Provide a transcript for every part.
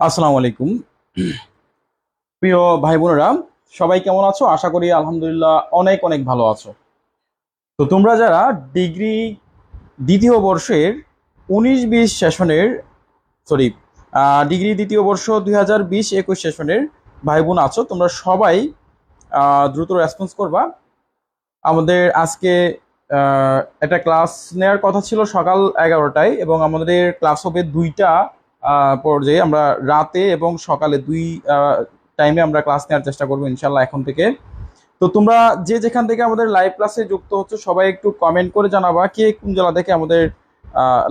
আসসালামু আলাইকুম প্রিয় ভাই বোনেরা, সবাই কেমন আছো? আশা করি আলহামদুলিল্লাহ অনেক অনেক ভালো আছো। তো তোমরা যারা ডিগ্রি দ্বিতীয় বর্ষের 19-20 সেশনের, সরি, ডিগ্রি দ্বিতীয় বর্ষ 2020-21 সেশনের ভাই বোন আছো, তোমরা সবাই দ্রুত রেসপন্স করবা। আমাদের আজকে একটা ক্লাস নেওয়ার কথা ছিল সকাল 11টায়, এবং আমাদের ক্লাস হবে দুইটা পর্যায়ে। আমরা রাতে এবং সকালে দুই টাইমে আমরা ক্লাস নেওয়ার চেষ্টা করবো ইনশাল্লাহ এখন থেকে। তো তোমরা যে যেখান থেকে আমাদের লাইভ ক্লাসে যুক্ত হচ্ছে সবাই একটু কমেন্ট করে জানাবা কে কোন জেলা থেকে আমাদের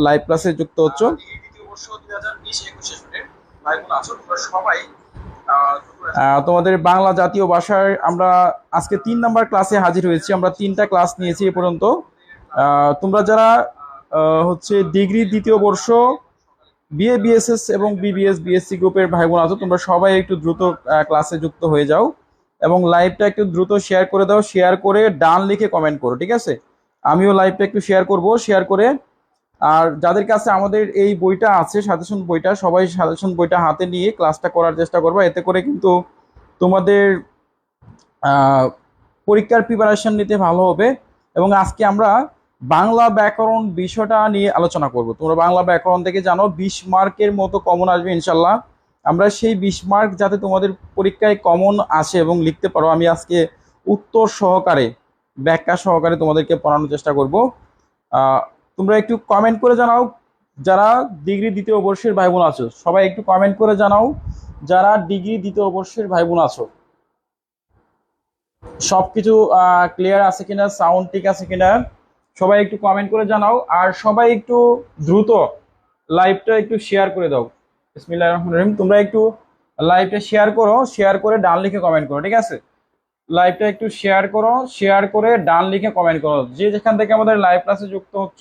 লাইভ ক্লাসে যুক্ত হচ্ছে। দ্বিতীয় বর্ষ 2020-21 সেশনের ভাই বোন আছো, তোমরা সবাই তোমাদের বাংলা জাতীয় ভাষার আমরা আজকে 3 নাম্বার ক্লাসে হাজির হয়েছি। আমরা 3টা ক্লাস নিয়েছি এ পর্যন্ত। তোমরা যারা হচ্ছে ডিগ্রি দ্বিতীয় বর্ষ বিএ বিএসএস এবং বিবিএস বিএসসি গ্রুপের ভাই বোন আছো, তোমরা সবাই একটু দ্রুত ক্লাসে যুক্ত হয়ে যাও এবং লাইভটা একটু দ্রুত শেয়ার করে দাও। শেয়ার করে ডান লিখে কমেন্ট করো, ঠিক আছে? আমিও লাইভটা একটু শেয়ার করব, শেয়ার করে। আর যাদের কাছে আমাদের এই বইটা আছে, সাজেশন বইটা, সবাই সাজেশন বইটা হাতে নিয়ে ক্লাসটা করার চেষ্টা করবা। এতে করে কিন্তু তোমাদের পরীক্ষার প্রিপারেশন নিতে ভালো হবে। এবং আজকে আমরা বাংলা ব্যাকরণ বিষয়টা নিয়ে আলোচনা করব। তোমরা বাংলা ব্যাকরণ থেকে জানো 20 মার্কের মতো কমন আসবে ইনশাল্লাহ। আমরা সেই 20 মার্ক যাতে তোমাদের পরীক্ষায় কমন আসে এবং লিখতে পারো, আমি আজকে উত্তর সহকারে, ব্যাখ্যা সহকারে তোমাদেরকে পড়ানোর চেষ্টা করব। তোমরা একটু কমেন্ট করে জানাও যারা ডিগ্রি দ্বিতীয় বর্ষের ভাই বোন আছো, সবাই একটু কমেন্ট করে জানাও যারা ডিগ্রি দ্বিতীয় বর্ষের ভাই বোন আছো। সবকিছু ক্লিয়ার আছে কিনা, সাউন্ড ঠিক আছে কিনা, সবাই একটু কমেন্ট করে জানাও। আর সবাই একটু দ্রুত লাইভটা একটু শেয়ার করে দাও। বিসমিল্লাহির রহমানির রহিম। তোমরা একটু লাইভটা শেয়ার করো, শেয়ার করে ডান লিখে কমেন্ট করো, ঠিক আছে? লাইভটা একটু শেয়ার করো, শেয়ার করে ডান লিখে কমেন্ট করো। যে যেখান থেকে আমাদের লাইভ ক্লাসে যুক্ত হচ্ছ,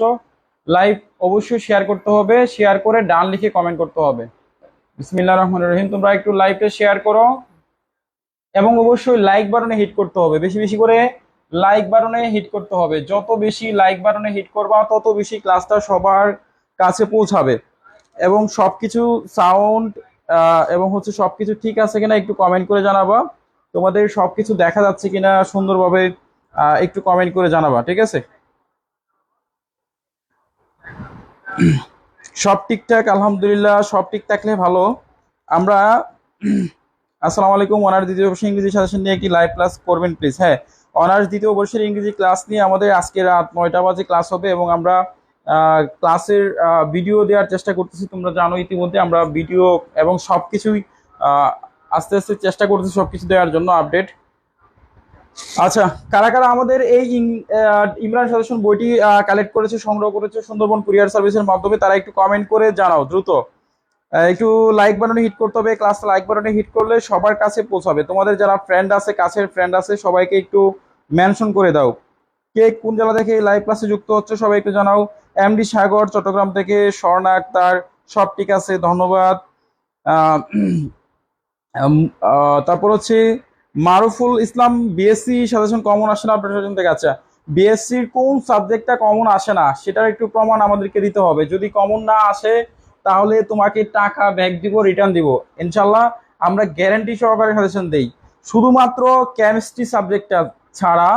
লাইভ অবশ্যই শেয়ার করতে হবে, শেয়ার করে ডান লিখে কমেন্ট করতে হবে। বিসমিল্লাহির রহমানির রহিম। তোমরা একটু লাইভটা শেয়ার করো এবং অবশ্যই লাইক বাটনে হিট করতে হবে, বেশি বেশি করে লাইক বাটনে হিট করতে হবে। যত বেশি লাইক বাটনে হিট করবা তত বেশি ক্লাসটা সবার কাছে পৌঁছাবে। এবং সবকিছু সাউন্ড এবং হচ্ছে সবকিছু ঠিক আছে কিনা একটু কমেন্ট করে জানাবা। তোমাদের সবকিছু দেখা যাচ্ছে কিনা সুন্দরভাবে একটু কমেন্ট করে জানাবা, ঠিক আছে? সব ঠিকঠাক আলহামদুলিল্লাহ, সব ঠিক থাকলে ভালো। আমরা আসসালামু আলাইকুম। অনার্স দ্বিতীয় বর্ষের ইংরেজি সাজেশন নিয়ে একটি লাইভ ক্লাস করবেন প্লিজ। হ্যাঁ, অনার্স দ্বিতীয় বর্ষের ইংরেজি ক্লাস নিয়ে আমাদের আজকে রাত 9টা বাজে ক্লাস হবে এবং আমরা ক্লাসের ভিডিও দেওয়ার চেষ্টা করতেছি। তোমরা জানো ইতিমধ্যে আমরা ভিডিও এবং সব কিছুই আস্তে আস্তে চেষ্টা করতেছি সব কিছু দেওয়ার জন্য আপডেট। আচ্ছা, কারা কারা আমাদের এই ইমরান সাজেশন বইটি কালেক্ট করেছে, সংগ্রহ করেছে সুন্দরবন কুরিয়ার সার্ভিসের মাধ্যমে, তারা একটু কমেন্ট করে জানাও দ্রুত। একটু লাইক বাটনে হিট করতে হবে। ক্লাসটা লাইক বাটনে হিট করলে সবার কাছে পৌঁছাবে। তোমাদের যারা ফ্রেন্ড আছে, কাছের ফ্রেন্ড আছে, সবাইকে একটু মেনশন করে দাও। কে কোন জেলা থেকে লাইভ ক্লাসে যুক্ত হচ্ছে সবাই একটু জানাও। এমডি সাগর চট্টগ্রাম থেকে, স্বর্ণা আক্তার, সব ঠিক আছে, ধন্যবাদ। আহ, তারপর হচ্ছে মারুফুল ইসলাম, বিএসসি সাজেশন কমন আসে না আপনার সাজেশন থেকে। আচ্ছা, বিএসসির কোন সাবজেক্টটা কমন আসে না সেটার একটু প্রমাণ আমাদেরকে দিতে হবে। যদি কমন না আসে তাহলে তোমাকে টাকা ব্যাক দিব, রিটার্ন দিব ইনশাল্লাহ। আমরা গ্যারান্টি সহকারে সাজেশন দেই। শুধুমাত্র কেমিস্ট্রি সাবজেক্টটা ছাড়া,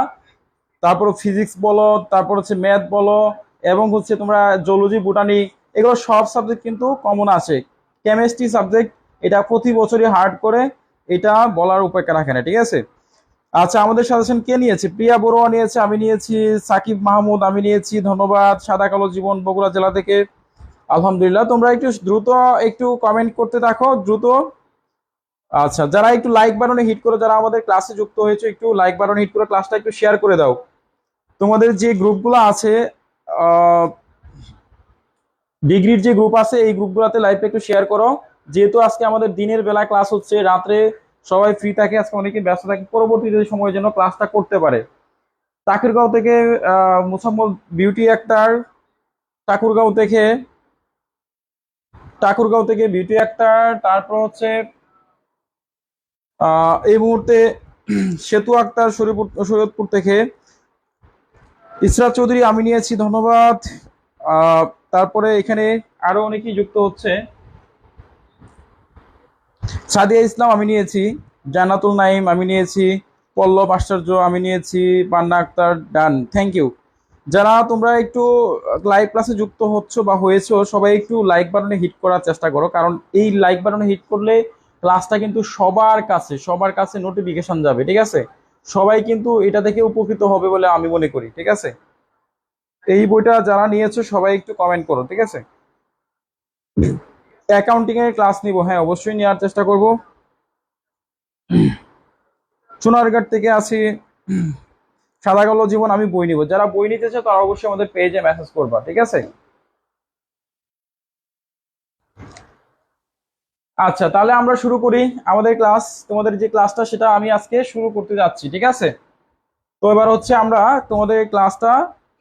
তারপর ফিজিক্স বলো, তারপর হচ্ছে ম্যাথ বলো, এবং হচ্ছে তোমরা জুলজি বোটানি, এগুলো সব সাবজেক্ট কিন্তু কমন আসে। কেমিস্ট্রি সাবজেক্ট এটা প্রতি বছরই হার্ড করে, এটা বলার উপেক্ষা রাখে না, ঠিক আছে? আচ্ছা, আমাদের সাজেশন কে নিয়েছে? প্রিয়া বড়ুয়া নিয়েছে, আমি নিয়েছি। সাকিব মাহমুদ আমি নিয়েছি, ধন্যবাদ। সাদা কালো জীবন বগুড়া জেলা থেকে, আলহামদুলিল্লাহ। তোমরা একটু দ্রুত একটু কমেন্ট করতে থাকো দ্রুত। আচ্ছা, যারা একটু লাইক বাটনে হিট করে, যারা আমাদের ক্লাসে যুক্ত হয়েছে, একটু লাইক বাটনে হিট করে ক্লাসটা একটু শেয়ার করে দাও। তোমাদের যে গ্রুপগুলো আছে, ডিগ্রির যে গ্রুপ আছে, এই গ্রুপগুলোতে লাইভটা একটু শেয়ার করো। যেহেতু আজকে আমাদের দিনের বেলা ক্লাস হচ্ছে, রাত্রে সবাই ফ্রি থাকে, আজকে অনেকে ব্যস্ত থাকে, পরবর্তীতে সময়ের জন্য ক্লাসটা করতে পারে। ঠাকুরগাঁও থেকে মোসাম্মদ বিউটি আক্তার, ঠাকুরগাঁও থেকে, ঠাকুরগাঁও থেকে বিউটি আক্তার। তারপর হচ্ছে এই মুহূর্তে সেতু আক্তার শরীয়তপুর থেকে, ইসরাত চৌধুরী আমি নিয়েছি, ধন্যবাদ। তারপরে এখানে আরো অনেকেই যুক্ত হচ্ছে। সাদিয়া ইসলাম আমি নিয়েছি, জান্নাতুল নাইম আমি নিয়েছি, পল্লব আশ্চর্য আমি নিয়েছি, পান্না আক্তার ডান, থ্যাংক ইউ। যারা তোমরা একটু লাইভ ক্লাসে যুক্ত হচ্ছ বা হয়েছো, সবাই একটু লাইক বাটনে হিট করার চেষ্টা করো, কারণ এই লাইক বাটনে হিট করলে ক্লাসটা কিন্তু সবার কাছে নোটিফিকেশন যাবে, ঠিক আছে? সবাই কিন্তু এটা থেকে উপকৃত হবে বলে আমি মনে করি, ঠিক আছে? এই বইটা যারা নিয়েছো সবাই একটু কমেন্ট করো, ঠিক আছে? অ্যাকাউন্টিং এর ক্লাস নিব, হ্যাঁ অবশ্যই নেওয়ার চেষ্টা করব। সোনারঘাট থেকে আছি, সাদা কালো জীবন আমি বই নিব। যারা বই নিতে চাও তারা অবশ্যই আমাদের পেজে মেসেজ করবা, ঠিক আছে? আচ্ছা, তাহলে আমরা শুরু করি আমাদের ক্লাস। তোমাদের যে ক্লাসটা সেটা আমি আজকে শুরু করতে যাচ্ছি, ঠিক আছে? তো এবার হচ্ছে আমরা তোমাদের ক্লাসটা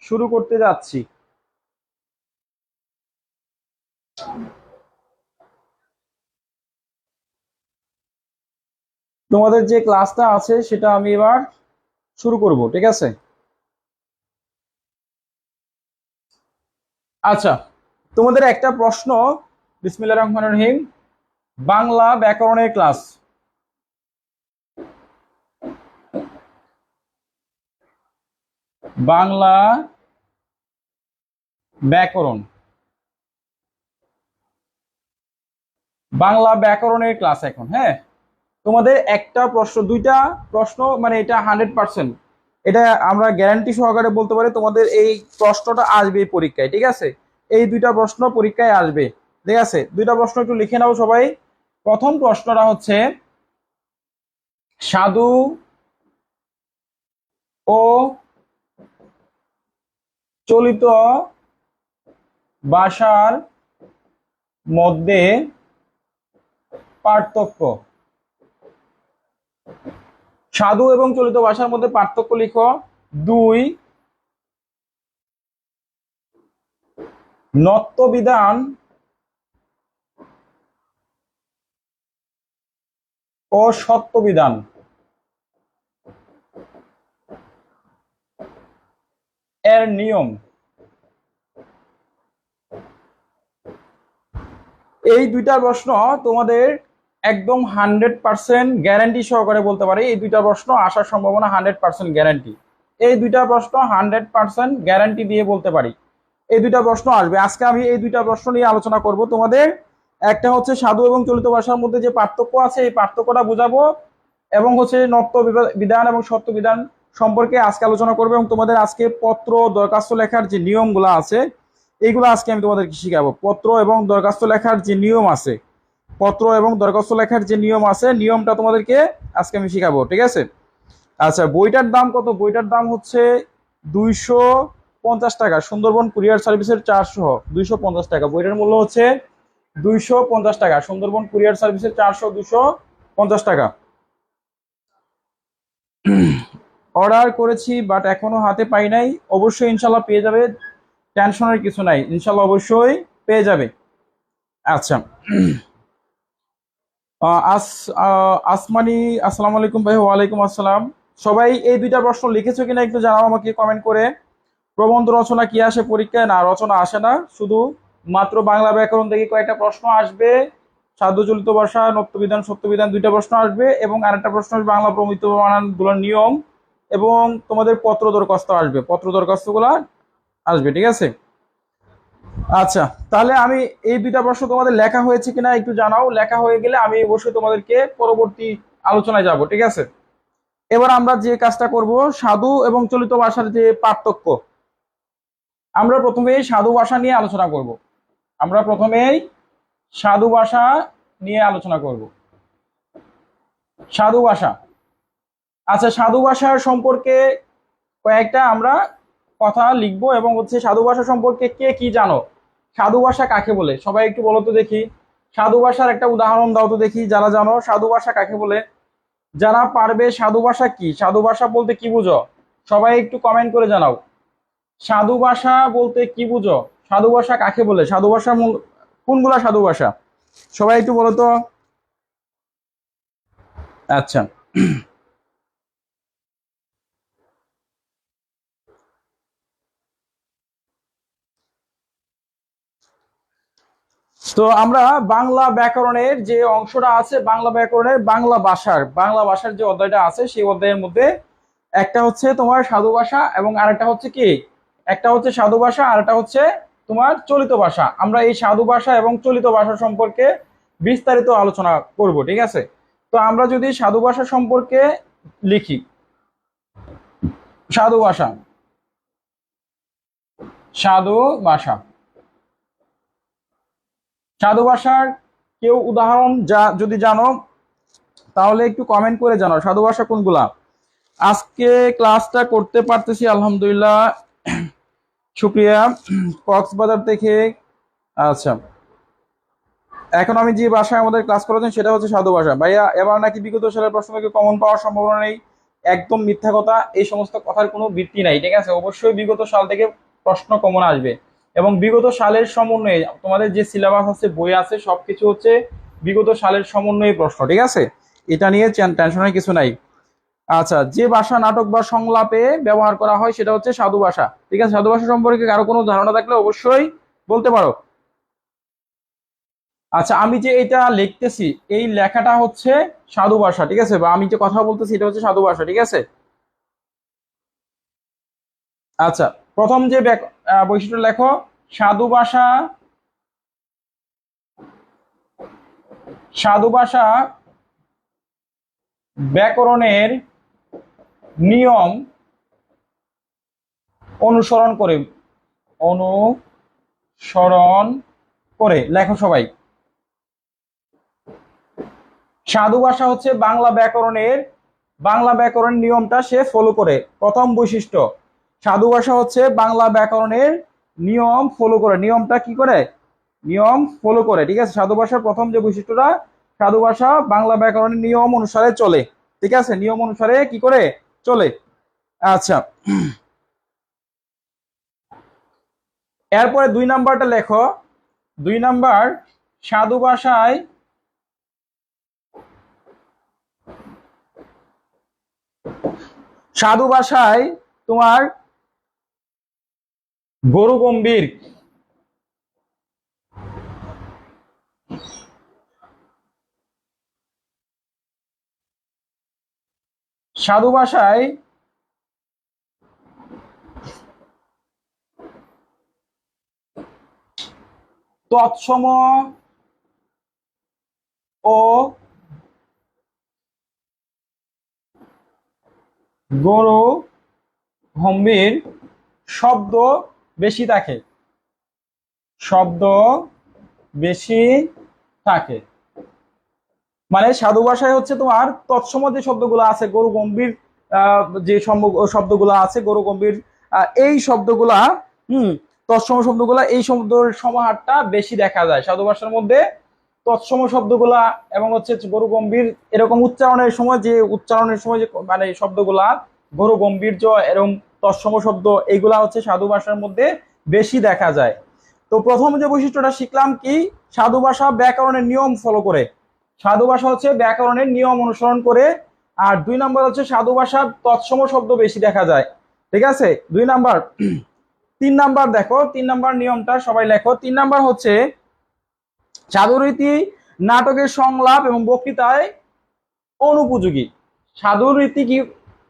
শুরু করতে যাচ্ছি। তোমাদের যে ক্লাসটা আছে সেটা আমি এবার শুরু করব, ঠিক আছে? আচ্ছা, তোমাদের একটা প্রশ্ন, বিসমিল্লাহির রহমানির রহিম, বাংলা ব্যাকরণের ক্লাস। বাংলা ব্যাকরণ, বাংলা ব্যাকরণের ক্লাস এখন, হ্যাঁ? তোমাদের একটা প্রশ্ন, দুইটা প্রশ্ন, মানে এটা 100%, এটা আমরা গ্যারান্টি সহকারে বলতে পারি তোমাদের এই প্রশ্নটা আসবে এই পরীক্ষায়, ঠিক আছে? এই দুইটা প্রশ্ন পরীক্ষায় আসবে, ঠিক আছে? দুইটা প্রশ্ন একটু লিখে নাও সবাই। প্রথম প্রশ্নটা হচ্ছে, সাধু ও চলিত ভাষার মধ্যে পার্থক্য। সাধু এবং চলিত ভাষার মধ্যে পার্থক্য লিখো। দুই, নত্যবিধান ও সত্যবিধান এর নিয়ম। এই দুইটা প্রশ্ন তোমাদের একদম 100% গ্যারান্টি সহকারে বলতে পারি, এই দুইটা প্রশ্ন আসার সম্ভাবনা 100% গ্যারান্টি। এই দুইটা প্রশ্ন 100% গ্যারান্টি দিয়ে বলতে পারি এই দুইটা প্রশ্ন আসবে। আজকে আমি এই দুইটা প্রশ্ন নিয়ে আলোচনা করব তোমাদের। একটা হচ্ছে সাধু এবং চলিত ভাষার মধ্যে যে পার্থক্য আছে এই পার্থক্যটা বোঝাবো, এবং হচ্ছে নত্য বিধান এবং সত্য বিধান সম্পর্কে আজকে আলোচনা করবো, এবং তোমাদের আজকে পত্র দরখাস্ত লেখার যে নিয়মগুলো আছে এইগুলো আজকে আমি তোমাদেরকে শিখাবো। পত্র এবং দরখাস্ত লেখার যে নিয়ম আছে, পত্র এবং দরখাস্ত লেখার যে নিয়ম আছে, নিয়মটা তোমাদেরকে আজকে আমি শিখাবো, ঠিক আছে? আচ্ছা, বইটার দাম কত? বইটার দাম হচ্ছে 250 টাকা, সুন্দরবন কুরিয়ার সার্ভিসের 400, 250 টাকা বইটার মূল্য হচ্ছে 250 টাকা, সুন্দরবন কুরিয়ার সার্ভিসের 400, 250 টাকা। অর্ডার করেছি বাট এখনো হাতে পাই নাই, অবশ্যই ইনশাল্লাহ পেয়ে যাবে, টেনশনের কিছু নাই, ইনশাল্লাহ অবশ্যই পেয়ে যাবে। আচ্ছা, আসমানি, আসসালামু আলাইকুম ভাই। ওয়ালাইকুম আসসালাম। সবাই এই দুইটা প্রশ্ন লিখেছো কিনা একটু জানাও আমাকে কমেন্ট করে। প্রবন্ধ রচনা কি আসে পরীক্ষায়? না, রচনা আসে না, শুধু মাত্র বাংলা ব্যাকরণ থেকে কয়েকটা প্রশ্ন আসবে, সাধ্যচলিত ভাষা, নত্যবিধান, সত্যবিধান দুইটা প্রশ্ন আসবে, এবং আরেকটা প্রশ্ন আসবে বাংলা প্রমিত বানানগুলোর নিয়ম, এবং তোমাদের পত্র দরখাস্ত আসবে, পত্র দরখাস্তগুলো আসবে, ঠিক আছে? আচ্ছা, তাহলে আমি এই দুইটা প্রশ্ন তোমাদের লেখা হয়েছে কিনা একটু জানাও, লেখা হয়ে গেলে আমি অবশ্যই তোমাদেরকে পরবর্তী আলোচনায় যাব, ঠিক আছে? এবার আমরা যে কাজটা করব, সাধু এবং চলিত ভাষার যে পার্থক্য, আমরা প্রথমেই সাধু ভাষা নিয়ে আলোচনা করব। আমরা প্রথমেই সাধু ভাষা নিয়ে আলোচনা করব। সাধু ভাষা। আচ্ছা, সাধু ভাষার সম্পর্কে কয়েকটা আমরা কথা লিখবো, এবং হচ্ছে সাধু ভাষা সম্পর্কে কে কি জানো, সাধু ভাষা কাকে বলে সবাই একটু বলো তো দেখি। সাধু ভাষার একটা উদাহরণ দাও তো দেখি, যারা জানো সাধু ভাষা কাকে বলে। যারা পারবে সাধু ভাষা কি, সাধু ভাষা বলতে কি বুঝো, সবাই একটু কমেন্ট করে জানাও। সাধু ভাষা বলতে কি বুঝো, সাধু ভাষা কাকে বলে, সাধু ভাষা কোনগুলা সাধু ভাষা, সবাই একটু বলো তো। আচ্ছা, তো আমরা বাংলা ব্যাকরণের যে অংশটা আছে, বাংলা ব্যাকরণের বাংলা ভাষার যে অধ্যায়টা আছে সেই অধ্যায়ের মধ্যে একটা হচ্ছে তোমার সাধু ভাষা এবং আরেকটা হচ্ছে কি, একটা হচ্ছে সাধু ভাষা আর একটা হচ্ছে তোমার চলিত ভাষা। আমরা এই সাধু ভাষা এবং চলিত ভাষা সম্পর্কে বিস্তারিত আলোচনা করব, ঠিক আছে? তো আমরা যদি সাধু ভাষা সম্পর্কে লিখি, সাধু ভাষা, সাধু ভাষা, সাধু ভাষার কেউ উদাহরণ যদি জানো তাহলে একটু কমেন্ট করে জানাও সাধু ভাষা কোনগুলা। আজকে ক্লাসটা করতে পারতেছি আলহামদুলিল্লাহ, শুক্রিয়া। কক্সবাজার থেকে। আচ্ছা, এখন আমি যে ভাষায় আমাদের ক্লাস করেছেন সেটা হচ্ছে সাধু ভাষা। ভাইয়া এবার নাকি বিগত সালের প্রশ্ন থেকে কমন পাওয়ার সম্ভাবনা নেই, একদম মিথ্যা কথা। এই সমস্ত কথার কোনো ভিত্তি নাই, ঠিক আছে? অবশ্যই বিগত সাল থেকে প্রশ্ন কমন আসবে এবং বিগত সালের সমন্বয়ে তোমাদের যে সিলেবাস আছে, বই আছে, সবকিছু হচ্ছে বিগত সালের সমন্বয়ে প্রশ্ন, ঠিক আছে? এটা নিয়ে টেনশনের কিছু নাই। আচ্ছা, যে ভাষা নাটক বা সংলাপে ব্যবহার করা হয় সেটা হচ্ছে সাধু ভাষা, ঠিক আছে? সাধু ভাষা সম্পর্কে কারো কোনো ধারণা থাকলে অবশ্যই বলতে পারো। আচ্ছা, আমি যে এটা লিখতেছি এই লেখাটা হচ্ছে সাধু ভাষা, ঠিক আছে? বা আমি যে কথা বলতেছি এটা হচ্ছে সাধু ভাষা, ঠিক আছে? আচ্ছা, প্রথম যে বৈশিষ্ট্য লেখো, সাধু ভাষা, সাধু ভাষা ব্যাকরণের নিয়ম অনুসরণ করে, অনুসরণ করে লেখো সবাই। সাধু ভাষা হচ্ছে বাংলা ব্যাকরণ নিয়মটা সে ফলো করে। প্রথম বৈশিষ্ট্য, সাধু ভাষা হচ্ছে বাংলা ব্যাকরণের নিয়ম ফলো করে। নিয়মটা কি করে? নিয়ম ফলো করে, ঠিক আছে? সাধু ভাষার প্রথম যে বৈশিষ্ট্যটা, সাধু ভাষা বাংলা ব্যাকরণের নিয়ম অনুসারে চলে, ঠিক আছে? নিয়ম অনুসারে কি করে চলে। আচ্ছা, এরপরে 2 নাম্বারটা লেখো। 2 নাম্বার, সাধু ভাষায় সাধু ভাষায় তোমার গরু গম্ভীর, সাধু ভাষায় তৎসম ও গরু গম্ভীর শব্দ বেশি থাকে, শব্দ বেশি থাকে। মানে সাধু ভাষায় হচ্ছে তোমার তৎসম যে শব্দগুলো আছে, গরু গম্ভীর যে শব্দগুলো আছে, গরু গম্ভীর এই শব্দগুলা, হুম, তৎসম শব্দগুলা, এই শব্দের সমাহারটা বেশি দেখা যায় সাধু ভাষার মধ্যে। তৎসম শব্দগুলা এবং হচ্ছে গরু গম্ভীর, এরকম উচ্চারণের সময় যে মানে শব্দগুলা গরু গম্ভীর্য এরকম তৎসম শব্দ, এইগুলা হচ্ছে সাধু ভাষার মধ্যে বেশি দেখা যায়। তো প্রথম যে বৈশিষ্ট্যটা শিখলাম কি, সাধু ভাষা ব্যাকরণের নিয়ম ফলো করে। সাধু ভাষা হচ্ছে ব্যাকরণের নিয়ম অনুসরণ করে। আর 2 নাম্বার হচ্ছে সাধু ভাষা তৎসম শব্দ বেশি দেখা যায়, ঠিক আছে? 2 নাম্বার। 3 নাম্বার দেখো, 3 নাম্বার নিয়মটা সবাই লেখো। 3 নাম্বার হচ্ছে সাধু রীতি নাটকের সংলাপ এবং বক্তৃতায় অনুপযোগী। সাধু রীতি কি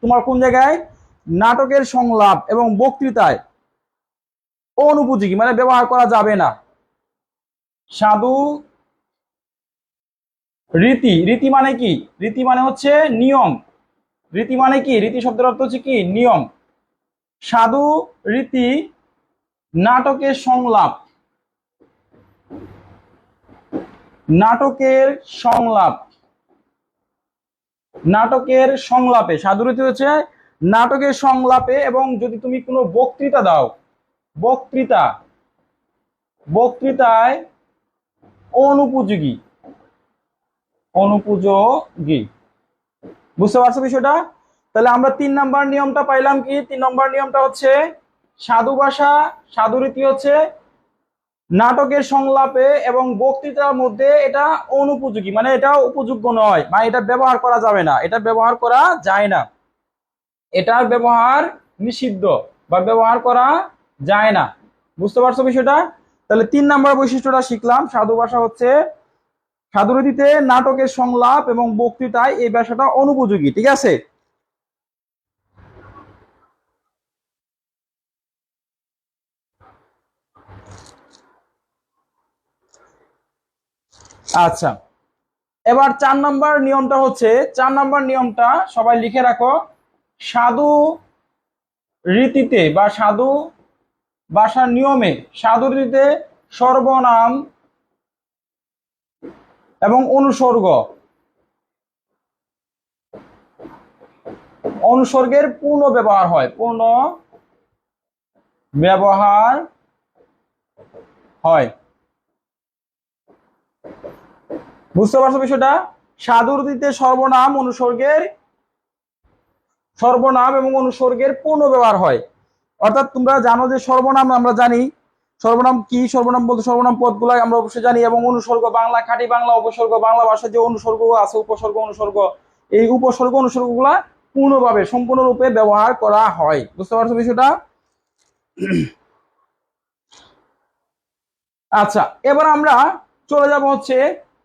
তোমার কোন জায়গায়? নাটকের সংলাপ এবং বক্তৃতায় অনুপযোগী, মানে ব্যবহার করা যাবে না। সাধু রীতি, রীতি মানে কি? রীতি মানে হচ্ছে নিয়ম। রীতি মানে কি? রীতি শব্দের অর্থ হচ্ছে কি? নিয়ম। সাধু রীতি নাটকের সংলাপ, নাটকের সংলাপ, নাটকের সংলাপে, সাধু রীতি হচ্ছে নাটকের সংলাপে এবং যদি তুমি কোনো বক্তৃতা দাও, বক্তৃতায় অনুপযোগী, অনুপযোগী। বুঝতে পারছো বিষয়টা? তাহলে আমরা 3 নাম্বার নিয়মটা পাইলাম কি? 3 নম্বর নিয়মটা হচ্ছে সাধু ভাষা, সাধু রীতি হচ্ছে নাটকের সংলাপে এবং বক্তৃতার মধ্যে এটা অনুপযোগী, মানে এটা উপযোগ্য নয়, মানে এটা ব্যবহার করা যাবে না, এটা ব্যবহার করা যায় না, এটার ব্যবহার নিষিদ্ধ বা ব্যবহার করা যায় না। বুঝতে পারছো বিষয়টা? তাহলে 3 নাম্বার বৈশিষ্ট্যটা শিখলাম, সাধু ভাষা হচ্ছে সাধুরীতিতে নাটকের সংলাপ এবং বক্তৃতায় এই ভাষাটা অনুপযোগী। ঠিক আছে, আচ্ছা। এবার 4 নাম্বার নিয়মটা হচ্ছে, 4 নাম্বার নিয়মটা সবাই লিখে রাখো। সাধু রীতিতে বা সাধু ভাষার নিয়মে সাধু রীতিতে সর্বনাম এবং অনুসর্গের পূর্ণ ব্যবহার হয়, পূর্ণ ব্যবহার হয়। বুঝতে পারছো বিষয়টা? সাধু রীতিতে সর্বনাম এবং অনুসর্গের পূর্ণ ব্যবহার হয়। অর্থাৎ তোমরা জানো যে সর্বনাম আমরা জানি, সর্বনাম কি, সর্বনাম বলতে সর্বনাম পদগুলো আমরা অবশ্যই জানি, এবং অনুসর্গ বাংলা খাঁটি বাংলা উপসর্গ, বাংলা ভাষায় যে অনুসর্গ আছে উপসর্গ অনুসর্গ, এই উপসর্গ অনুসর্গগুলা পূর্ণভাবে সম্পূর্ণরূপে ব্যবহার করা হয়। বুঝতে পারছো বিষয়টা? আচ্ছা, এবার আমরা চলে যাব হচ্ছে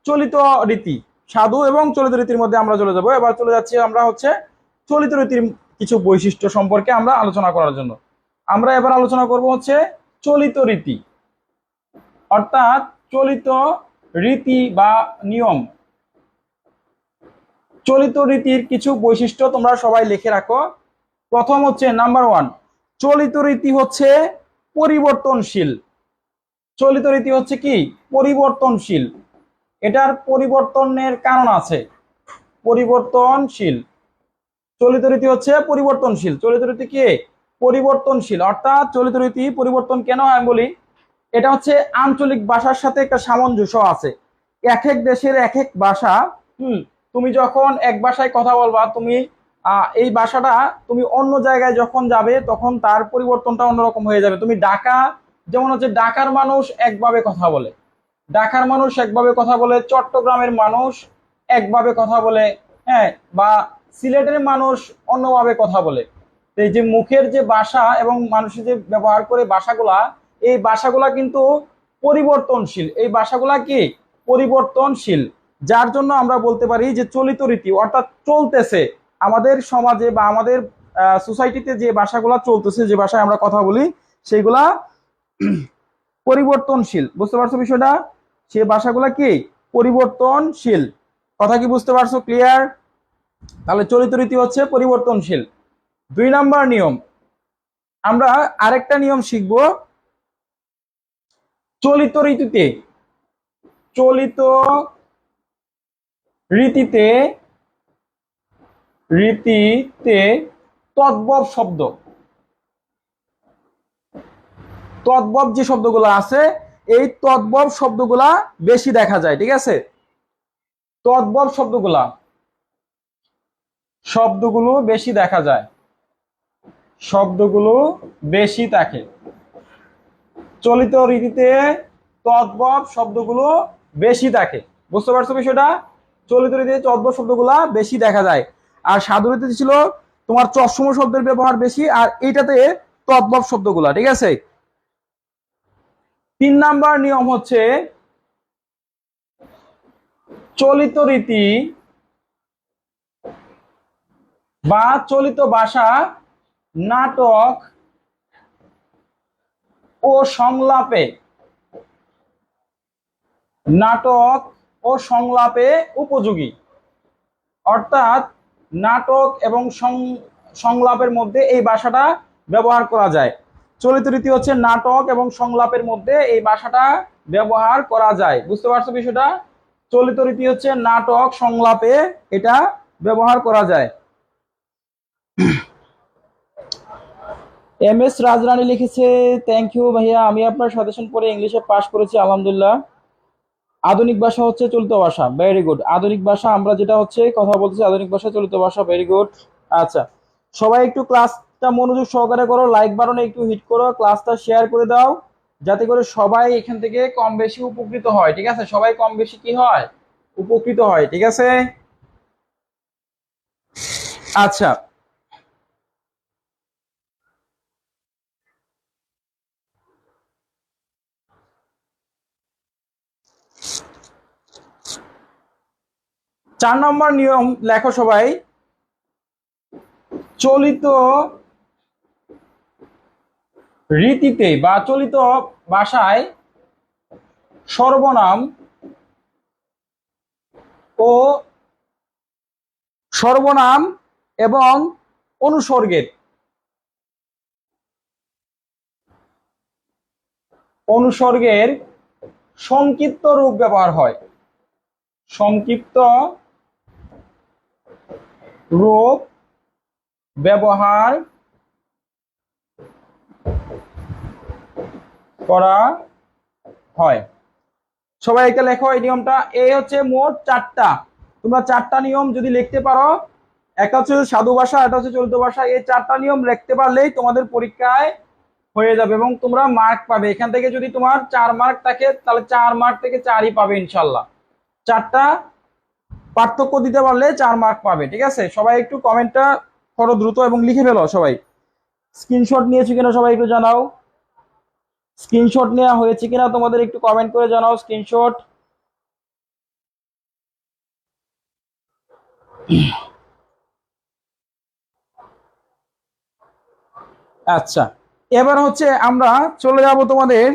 চলিত রীতি, সাধু এবং চলিত রীতির মধ্যে আমরা চলে যাব। এবার চলে যাচ্ছি আমরা হচ্ছে চলিত রীতির কিছু বৈশিষ্ট্য সম্পর্কে আমরা আলোচনা করার জন্য। আমরা এবার আলোচনা করব হচ্ছে চলিত রীতি, অর্থাৎ চলিত রীতি বা নিয়ম। চলিত রীতির কিছু বৈশিষ্ট্য তোমরা সবাই লিখে রাখো। প্রথম হচ্ছে নাম্বার 1, চলিত রীতি হচ্ছে পরিবর্তনশীল। চলিত রীতি হচ্ছে কি? পরিবর্তনশীল। এটার পরিবর্তনের কারণ আছে, পরিবর্তনশীল। চলিত রীতি হচ্ছে পরিবর্তনশীল। চলিত রীতি কি? পরিবর্তনশীল। অর্থাৎ চলিত রীতি পরিবর্তন কেন হয় বলি, এটা হচ্ছে আঞ্চলিক ভাষার সাথে একটা সামঞ্জস্য আছে। এক এক দেশের এক এক ভাষা। তুমি যখন এক ভাষায় কথা বলবা, তুমি এই ভাষাটা তুমি অন্য জায়গায় যখন যাবে তখন তার পরিবর্তনটা অন্যরকম হয়ে যাবে। তুমি ঢাকা, যেমন হচ্ছে ঢাকার মানুষ একভাবে কথা বলে, ঢাকার মানুষ একভাবে কথা বলে, চট্টগ্রামের মানুষ একভাবে কথা বলে, হ্যাঁ, বা সিলেটের মানুষ অন্যভাবে কথা বলে। এই যে মুখের যে ভাষা এবং মানুষের যে ব্যবহার করে ভাষাগুলা, এই ভাষাগুলা কিন্তু পরিবর্তনশীল। এই ভাষাগুলা কি? পরিবর্তনশীল। যার জন্য আমরা বলতে পারি যে চলিত রীতি, অর্থাৎ চলতেছে আমাদের সমাজে বা আমাদের সোসাইটিতে যে ভাষাগুলা চলতেছে, যে ভাষায় আমরা কথা বলি, সেগুলা পরিবর্তনশীল। বুঝতে পারছো বিষয়টা? সে ভাষাগুলা কি? পরিবর্তনশীল। কথা কি বুঝতে পারছো? ক্লিয়ার? তাহলে চলিত রীতি হচ্ছে পরিবর্তনশীল। 2 নাম্বার নিয়ম, আমরা আরেকটা নিয়ম শিখব। চলিত রীতিতে রীতিতে তদ্ভব শব্দ, তদ্ভব যে শব্দগুলো আছে, এই তদ্ভব শব্দগুলা বেশি দেখা যায়। ঠিক আছে, তদ্ভব শব্দগুলো বেশি দেখা যায়, শব্দগুলো বেশি থাকে। চলিত রীতিতে তদ্ভব শব্দগুলো বেশি থাকে। বুঝতে পারছো বিষয়টা? চলিত রীতিতে তদ্ভব শব্দগুলা বেশি দেখা যায়। আর সাধু রীতিতে ছিল তোমার তৎসম শব্দের ব্যবহার বেশি, আর এইটাতে তদ্ভব শব্দগুলা। ঠিক আছে। 3 নাম্বার নিয়ম হচ্ছে চলিত রীতি বা চলিত ভাষা নাটক ও সংলাপে উপযোগী। অর্থাৎ নাটক এবং সংলাপের মধ্যে এই ভাষাটা ব্যবহার করা যায়। চলিত রীতি হচ্ছে নাটক এবং সংলাপের মধ্যে এই ভাষাটা ব্যবহার করা যায়। বুঝতে পারছো বিষয়টা? চলিত রীতি হচ্ছে নাটক সংলাপে এটা ব্যবহার করা যায়। এম এস রাজরানী লিখেছে, থ্যাংক ইউ ভাইয়া, আমি আপনার সাজেশন পড়ে ইংলিশে পাস করেছি আলহামদুলিল্লাহ। আধুনিক ভাষা হচ্ছে চলিত ভাষা, ভেরি গুড। আধুনিক ভাষা আমরা যেটা হচ্ছে কথা বলতেছি, আধুনিক ভাষা চলিত ভাষা, ভেরি গুড। আচ্ছা, সবাই একটু ক্লাসটা মনোযোগ সহকারে করো, লাইক বাটনে একটু হিট করো, ক্লাসটা শেয়ার করে দাও, যাতে করে সবাই এখান থেকে কম বেশি উপকৃত হয়। ঠিক আছে, সবাই কম বেশি কি হয়? উপকৃত হয়। ঠিক আছে। আচ্ছা, 4 নম্বর নিয়ম লেখো সবাই। চলিত রীতিতে বা চলিত ভাষায় সর্বনাম ও সর্বনাম এবং অনুসর্গের সংক্ষিপ্ত রূপ ব্যবহার হয়। সংক্ষিপ্ত রূপ ব্যবহার করা হয়। সবাই এটা লেখো এই নিয়মটা। এই হচ্ছে মোট 4টা। তোমরা 4টা নিয়ম যদি লিখতে পারো, একটা হচ্ছে সাধু ভাষা, এটা হচ্ছে চলিত ভাষা, এই 4টা নিয়ম লিখতে পারলেই তোমাদের পরীক্ষায় হয়ে যাবে এবং তোমরা মার্ক পাবে। এখান থেকে যদি তোমার 4 মার্ক থাকে তাহলে 4 মার্ক থেকে 4ই পাবে ইনশাল্লাহ। 4টা পার্থক্য দিতে পারলে 4 মার্ক পাবে। ঠিক আছে, সবাই একটু কমেন্টটা করো দ্রুত এবং লিখে ফেলো। সবাই স্ক্রিনশট নিয়েছো কিনা সবাই একটু জানাও। স্ক্রিনশট নেওয়া হয়েছে কিনা তোমাদের একটু কমেন্ট করে জানাও স্ক্রিনশট। আচ্ছা, এবার হচ্ছে আমরা চলে যাব তোমাদের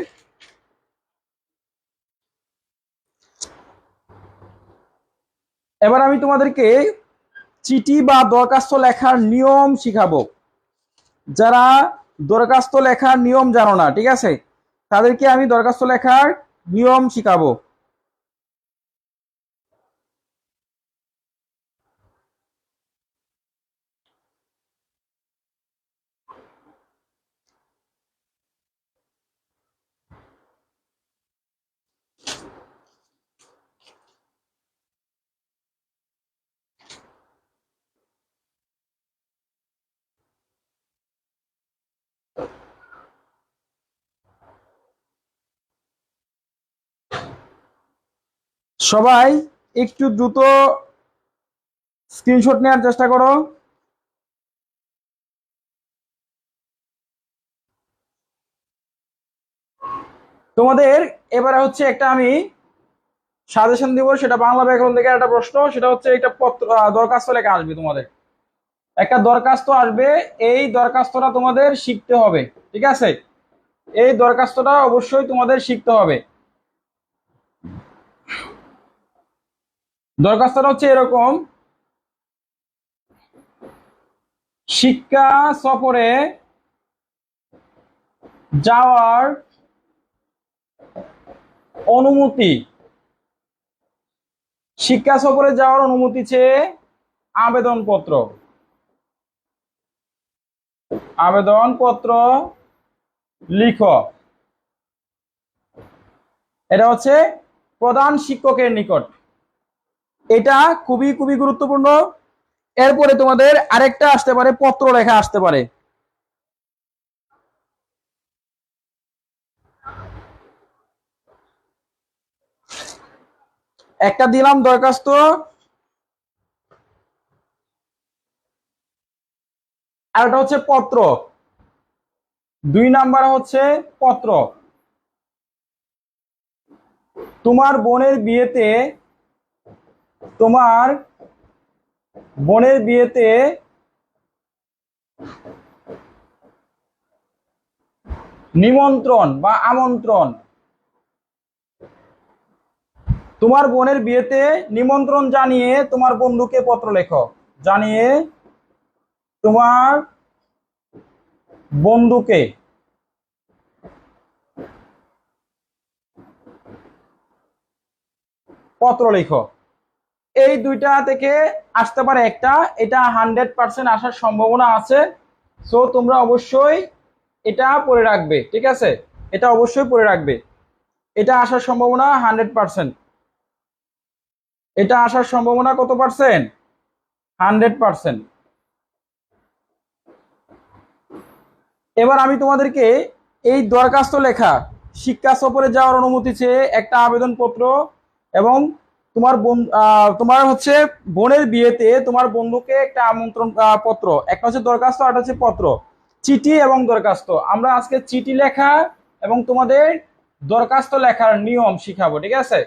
এবার আমি তোমাদেরকে চিঠি বা দরখাস্ত লেখার নিয়ম শিখাবো। যারা দরখাস্ত লেখার নিয়ম জানো না, ঠিক আছে, তাদেরকে আমি দরখাস্ত লেখার নিয়ম শিখাবো। সবাই একটু দ্রুত স্ক্রিনশট নেওয়ার চেষ্টা করো। তোমাদের এবারে হচ্ছে একটা আমি সাজেশন দিব, সেটা বাংলা ব্যাকরণ থেকে একটা প্রশ্ন, সেটা হচ্ছে একটা পত্র দরখাস্ত লেখা আসবে তোমাদের। একটা দরখাস্ত আসবে, এই দরখাস্তটা তোমাদের শিখতে হবে। ঠিক আছে, এই দরখাস্তটা অবশ্যই তোমাদের শিখতে হবে। দরখাস্তটা হচ্ছে এরকম: শিক্ষা সফরে যাওয়ার অনুমতি, শিক্ষা সফরে যাওয়ার অনুমতি চেয়ে আবেদনপত্র, আবেদনপত্র লিখো। এটা হচ্ছে প্রধান শিক্ষকের নিকট। এটা খুবই খুবই গুরুত্বপূর্ণ। এরপরে তোমাদের আরেকটা আসতে পারে, পত্র লেখা আসতে পারে। একটা দিলাম দরখাস্ত, আর এটা হচ্ছে পত্র। 2 নাম্বার হচ্ছে পত্র। তোমার বোনের বিয়েতে, তোমার বোনের বিয়েতে নিমন্ত্রণ বা আমন্ত্রণ, তোমার বোনের বিয়েতে নিমন্ত্রণ জানিয়ে তোমার বন্ধুকে পত্র লেখো। জানিয়ে তোমার বন্ধুকে পত্র লেখো। এই দুইটা থেকে আসতে পারে একটা, এটা 100% আসার সম্ভাবনা আছে। সো তোমরা অবশ্যই এটা পড়ে রাখবে। ঠিক আছে, এটা অবশ্যই পড়ে রাখবে। এটা আসার সম্ভাবনা 100%। এটা আসার সম্ভাবনা কত পার্সেন্ট? 100%। এবার আমি তোমাদেরকে এই দরখাস্ত লেখা, শিক্ষা সফরে যাওয়ার অনুমতি চেয়ে একটা আবেদনপত্র, এবং তোমার হচ্ছে বোনের বিয়েতে তোমার বন্ধুকে একটা আমন্ত্রণ পত্র, একটা হচ্ছে দরখাস্ত আর একটা হচ্ছে পত্র, চিঠি এবং দরখাস্ত। আমরা আজকে চিঠি লেখা এবং তোমাদের দরখাস্ত লেখার নিয়ম শিখাবো। ঠিক আছে,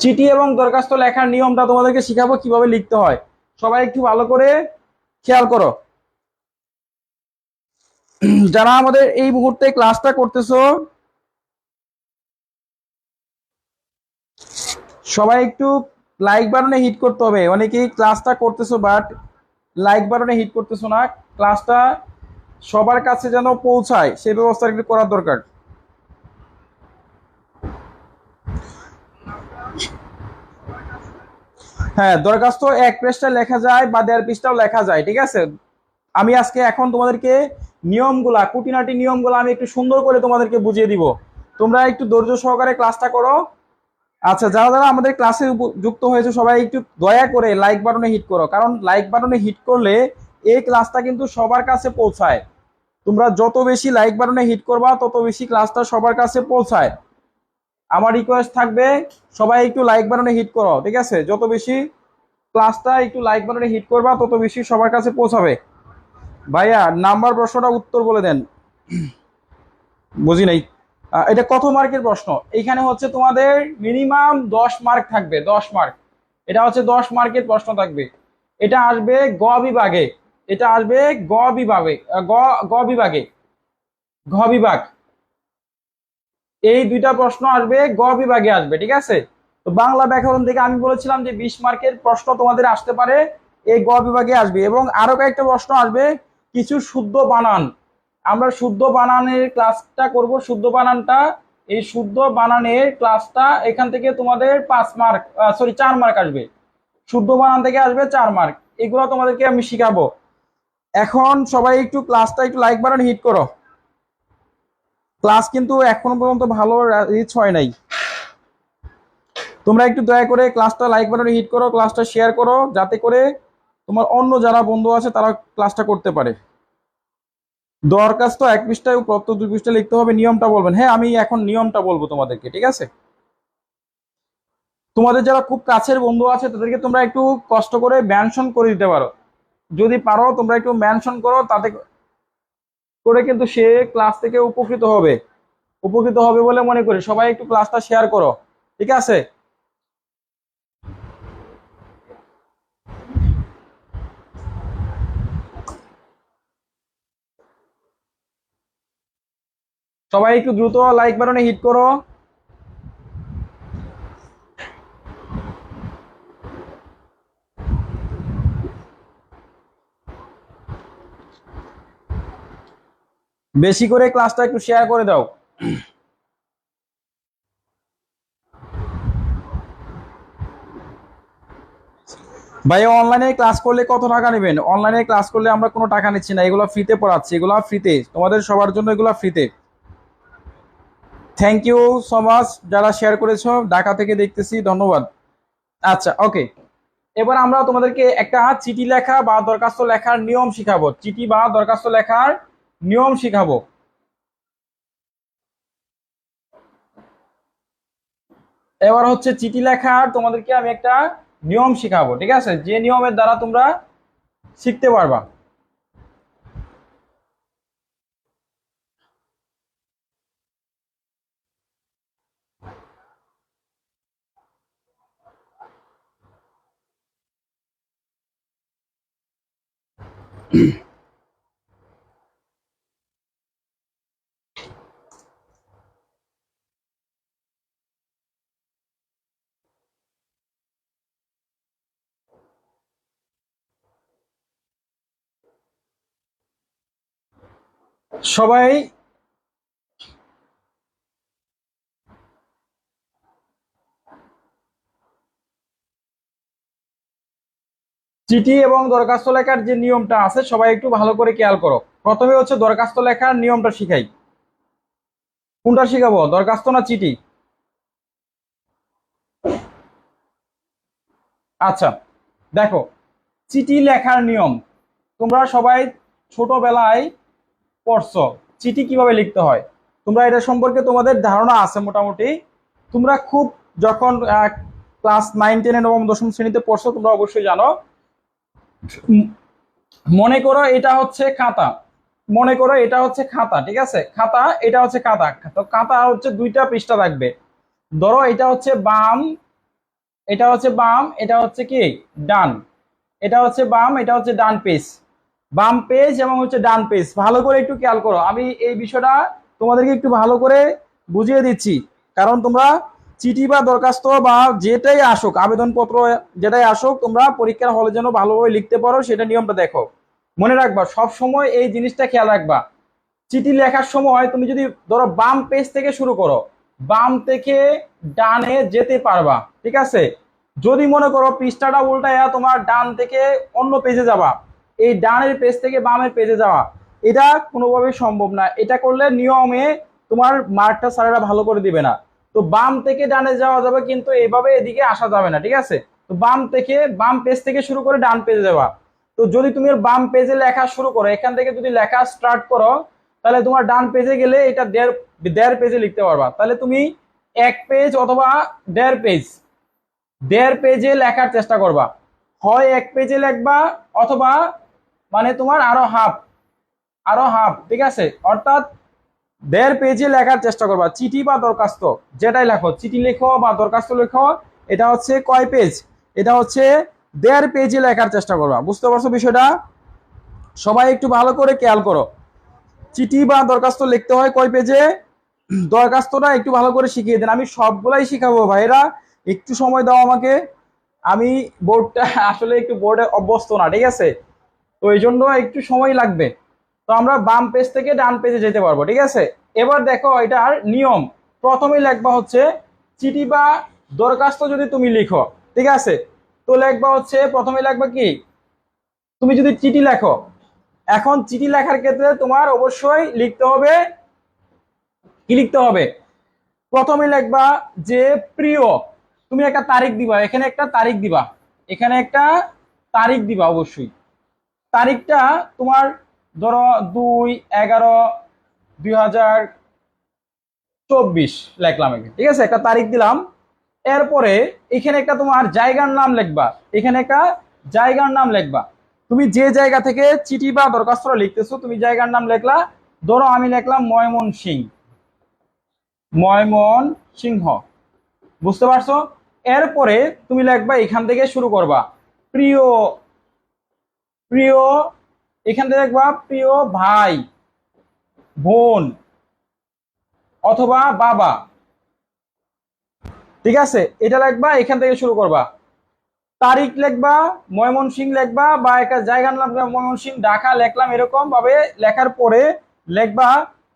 চিঠি এবং দরখাস্ত লেখার নিয়মটা তোমাদেরকে শিখাবো কিভাবে লিখতে হয়। সবাই একটু ভালো করে খেয়াল করো। যারা আমাদের এই মুহূর্তে ক্লাসটা করতেছো সবাই একটু লাইক বাটনে হিট করতে হবে। অনেকেই ক্লাসটা করতেছো বাট লাইক বাটনে হিট করতেছো না। ক্লাসটা সবার কাছে যেন পৌঁছায় সেই ব্যবস্থা একটু করার দরকার। হ্যাঁ, দরখাস্ত এক পৃষ্ঠা লেখা যায় বা 1.5 পৃষ্ঠাও লেখা যায়, ঠিক আছে। আমি আজকে এখন তোমাদেরকে নিয়মগুলা, খুঁটিনাটি নিয়মগুলা আমি একটু সুন্দর করে তোমাদেরকে বুঝিয়ে দিব। তোমরা একটু ধৈর্য সহকারে ক্লাসটা করো। আচ্ছা, যারা যারা আমাদের ক্লাসে যুক্ত হয়েছে সবাই একটু দয়া করে লাইক বাটনে হিট করো, কারণ লাইক বাটনে হিট করলে এই ক্লাসটা কিন্তু সবার কাছে পৌঁছায়। তোমরা যত বেশি লাইক বাটনে হিট করবা তত বেশি ক্লাসটা সবার কাছে পৌঁছায়। আমার রিকোয়েস্ট থাকবে সবাই একটু লাইক বাটনে হিট করো, ঠিক আছে। যত বেশি ক্লাসটা একটু লাইক বাটনে হিট করবা তত বেশি সবার কাছে পৌঁছাবে। ভাইয়া নাম্বার প্রশ্নটা উত্তর বলে দেন, বুঝি নাই। এটা কত মার্কের প্রশ্ন? এখানে হচ্ছে তোমাদের মিনিমাম 10 মার্ক থাকবে, 10 মার্ক। এটা হচ্ছে 10 মার্কের প্রশ্ন থাকবে। এটা আসবে গ বিভাগে, এটা আসবে গ বিভাগে, গ গ বিভাগে, ঘ বিভাগ। এই দুইটা প্রশ্ন আসবে গ বিভাগে আসবে, ঠিক আছে। তো বাংলা ব্যাকরণ থেকে আমি বলেছিলাম যে 20 মার্কের প্রশ্ন তোমাদের আসতে পারে, এই গ বিভাগে আসবে। এবং আরো কয়েকটা প্রশ্ন আসবে কিছু শুদ্ধ বানান। আমরা শুদ্ধ বানানের ক্লাসটা করব, শুদ্ধ বানানটা, এই শুদ্ধ বানানের ক্লাসটা এখান থেকে তোমাদের 5 মার্ক, সরি 4 মার্ক আসবে। শুদ্ধ বানান থেকে আসবে 4 মার্ক। এগুলো তোমাদেরকে আমি শিখাবো। এখন সবাই একটু ক্লাসটা একটু লাইক বাটন হিট করো। ক্লাস কিন্তু এখনো পর্যন্ত ভালো রিচ হয় নাই। তোমরা একটু দয়া করে ক্লাসটা লাইক বাটনে হিট করো, ক্লাসটা শেয়ার করো, যাতে করে তোমার অন্য যারা বন্ধু আছে তারা ক্লাসটা করতে পারে। দরখাস্ত 1 পৃষ্ঠায় প্রত্য 2 পৃষ্ঠা লিখতে হবে, নিয়মটা বলবেন। হ্যাঁ, আমি এখন নিয়মটা বলবো তোমাদেরকে, ঠিক আছে। তোমাদের যারা খুব কাছের বন্ধু আছে তাদেরকে তোমরা একটু কষ্ট করে মেনশন করে দিতে পারো। যদি পারো তোমরা একটু মেনশন করো, তাতে করে কিন্তু সে ক্লাস থেকে উপকৃত হবে, উপকৃত হবে বলে মনে করি। সবাই একটু ক্লাসটা শেয়ার করো, ঠিক আছে। সবাই একটু দ্রুত লাইক বাটনে হিট করো। বেশি করে ক্লাসটা একটু শেয়ার করে দাও। ভাই, অনলাইনে ক্লাস করলে কত টাকা নেবেন? অনলাইনে ক্লাস করলে আমরা কোনো টাকা নিচ্ছি না, এগুলো ফ্রিতে পড়াচ্ছি, এগুলো ফ্রিতে, তোমাদের সবার জন্য এগুলো ফ্রিতে। থ্যাংক ইউ সো মাচ যারা শেয়ার করেছো, ঢাকা থেকে দেখতেছি, ধন্যবাদ। আচ্ছা, ওকে। এবার আমরা তোমাদেরকে একটা চিঠি লেখা বা দরখাস্ত লেখার নিয়ম শিখাবো, চিঠি বা দরখাস্ত লেখার নিয়ম শিখাবো। এবার হচ্ছে চিঠি লেখার তোমাদেরকে আমি একটা নিয়ম শিখাবো, ঠিক আছে, যে নিয়মের দ্বারা তোমরা শিখতে পারবা। সবাই চিঠি এবং দরখাস্ত লেখার যে নিয়মটা আছে সবাই একটু ভালো করে খেয়াল করো। প্রথমে হচ্ছে দরখাস্ত লেখার নিয়মটা শিখাই। কোনটা শিখাবো, দরখাস্ত না চিঠি? আচ্ছা, দেখো, চিঠি লেখার নিয়ম তোমরা সবাই ছোটবেলায় পড়ছো, চিঠি কিভাবে লিখতে হয় তোমরা এটা সম্পর্কে তোমাদের ধারণা আছে মোটামুটি। তোমরা খুব যখন ক্লাস 9, 10 নবম দশম শ্রেণীতে পড়ছো তোমরা অবশ্যই জানো। মনে করো এটা হচ্ছে খাতা, মনে করো এটা হচ্ছে খাতা, ঠিক আছে, খাতা, এটা হচ্ছে খাতা। তো খাতা হচ্ছে 2টা পৃষ্ঠা থাকবে। ধরো এটা হচ্ছে বাম এটা হচ্ছে বাম, এটা হচ্ছে কি ডান। এটা হচ্ছে বাম, এটা হচ্ছে ডান পেজ। বাম পেজ এবং হচ্ছে ডান পেজ, ভালো করে একটু খেয়াল করো। আমি এই বিষয়টা তোমাদেরকে একটু ভালো করে বুঝিয়ে দিচ্ছি, কারণ তোমরা চিঠি বা দরখাস্ত বা যেটাই আসুক, আবেদনপত্র যেটাই আসুক, তোমরা পরীক্ষার হলে যেন ভালোভাবে লিখতে পারো, সেটা নিয়মটা দেখো। মনে রাখবা, সব সময় এই জিনিসটা খেয়াল রাখবা। চিঠি লেখার সময় তুমি যদি ধরো বাম পেজ থেকে শুরু করো, বাম থেকে ডানে যেতে পারবা, ঠিক আছে। যদি মনে করো পৃষ্ঠাটা উল্টায়া তোমার ডান থেকে অন্য পেজে যাবা, এই ডানের পেজ থেকে বামের পেজে যাওয়া, এটা কোনোভাবেই সম্ভব না। এটা করলে নিয়মে তোমার মার্কটা স্যারেরা ভালো করে দিবে না। তো বাম থেকে ডানে যাওয়া যাবে, কিন্তু এইভাবে এদিকে আসা যাবে না, ঠিক আছে। তো বাম পেজ থেকে শুরু করে ডান পেজে যাওয়া। তো যদি তুমি বাম পেজে লেখা শুরু করো, এখান থেকে যদি লেখা স্টার্ট করো, তাহলে তোমার ডান পেজে গেলে এটা দেড় পেজে লিখতে পারবা। তাহলে তুমি এক পেজ অথবা দেড় পেজে লেখার চেষ্টা করবা। হয় এক পেজে লিখবা, অথবা মানে তোমার আরো হাফ, ঠিক আছে। অর্থাৎ দেড় পেজে লেখার চেষ্টা করবা। চিঠি বা দরখাস্ত যেটাই লেখো, চিঠি লেখো বা দরখাস্ত লেখো, এটা হচ্ছে কয় পেজ? এটা হচ্ছে দেড় পেজে লেখার চেষ্টা করবা। বুঝতে পারছো বিষয়টা? সবাই একটু ভালো করে খেয়াল করো। চিঠি বা দরখাস্ত লিখতে হয় কয় পেজে? দরখাস্তটা একটু ভালো করে শিখিয়ে দেন। আমি সবগুলাই শিখাবো ভাইরা, একটু সময় দাও আমাকে। আমি বোর্ডটা আসলে একটু বোর্ডে অভ্যস্ত না, ঠিক আছে। তো এই জন্য একটু সময় লাগবে। তো আমরা বাম পেজ থেকে ডান পেজে যেতে পারবো, ঠিক আছে। এবার দেখো এটার নিয়ম। প্রথমেই লেখবা হচ্ছে চিঠি বা দরখাস্ত যদি তুমি লিখো, ঠিক আছে, তো লেখবা হচ্ছে প্রথমে লেখবা কি, তুমি যদি চিঠি লেখো, এখন চিঠি লেখার ক্ষেত্রে তোমার অবশ্যই লিখতে হবে, প্রথমে লিখবা যে প্রিয়। তুমি একটা তারিখ দিবা, এখানে একটা তারিখ দিবা, এখানে একটা তারিখ দিবা অবশ্যই। তারিখটা তোমার ধরো 2/11/2024 লিখলাম, ঠিক আছে, একটা তারিখ দিলাম। এরপরে এখানে একটা তোমার জায়গার নাম লিখবা, এখানে একটা জায়গার নাম লিখবা। তুমি যে জায়গা থেকে চিঠি বা দরখাস্তটা লিখতেছো, তুমি জায়গার নাম লিখলা। ধরো আমি লিখলাম ময়মনসিংহ। বুঝতে পারছো? এরপরে তুমি লিখবা, এখান থেকে শুরু করবা প্রিয়, প্রিয়, এখান থেকে লিখবা প্রিয় ভাই, বোন অথবা বাবা, ঠিক আছে। এটা লিখবা, এখান থেকে শুরু করবা। তারিখ লিখবা, ময়মনসিংহ লিখবা, বা একটা জায়গার নাম ময়মনসিংহ, ঢাকা লিখলাম, এরকম ভাবে লেখার পরে লিখবা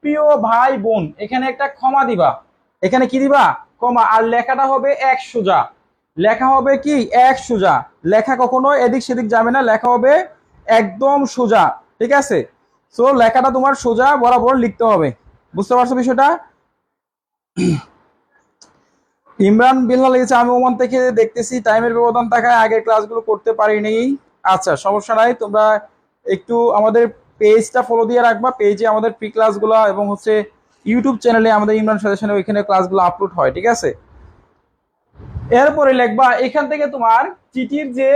প্রিয় ভাই বোন, এখানে একটা ক্ষমা দিবা। এখানে কি দিবা? কমা। আর লেখাটা হবে এক সোজা, লেখা হবে কি এক সোজা। লেখা কখনো এদিক সেদিক যাবে না, লেখা হবে একদম সোজা, ঠিক আছে। সো লেখাটা তোমার সোজা বরাবর লিখতে হবে। বুঝতে পারছো বিষয়টা? ইমরান বিল্লাহ লিখেছে, আমি ওমান থেকে দেখতেছি, টাইমের ব্যবধান থাকায় আগের ক্লাসগুলো করতে পারিনি। আচ্ছা, সমস্যা নাই, তোমরা একটু আমাদের পেজটা ফলো দিয়ে রাখবা। পেজে আমাদের প্রি ক্লাসগুলো এবং হচ্ছে ইউটিউব চ্যানেলে আমাদের ইমরান সাজেশনে ওইখানে ক্লাসগুলো আপলোড হয়, ঠিক আছে। এরপরে লিখবা এখান থেকে তোমার চিঠির যে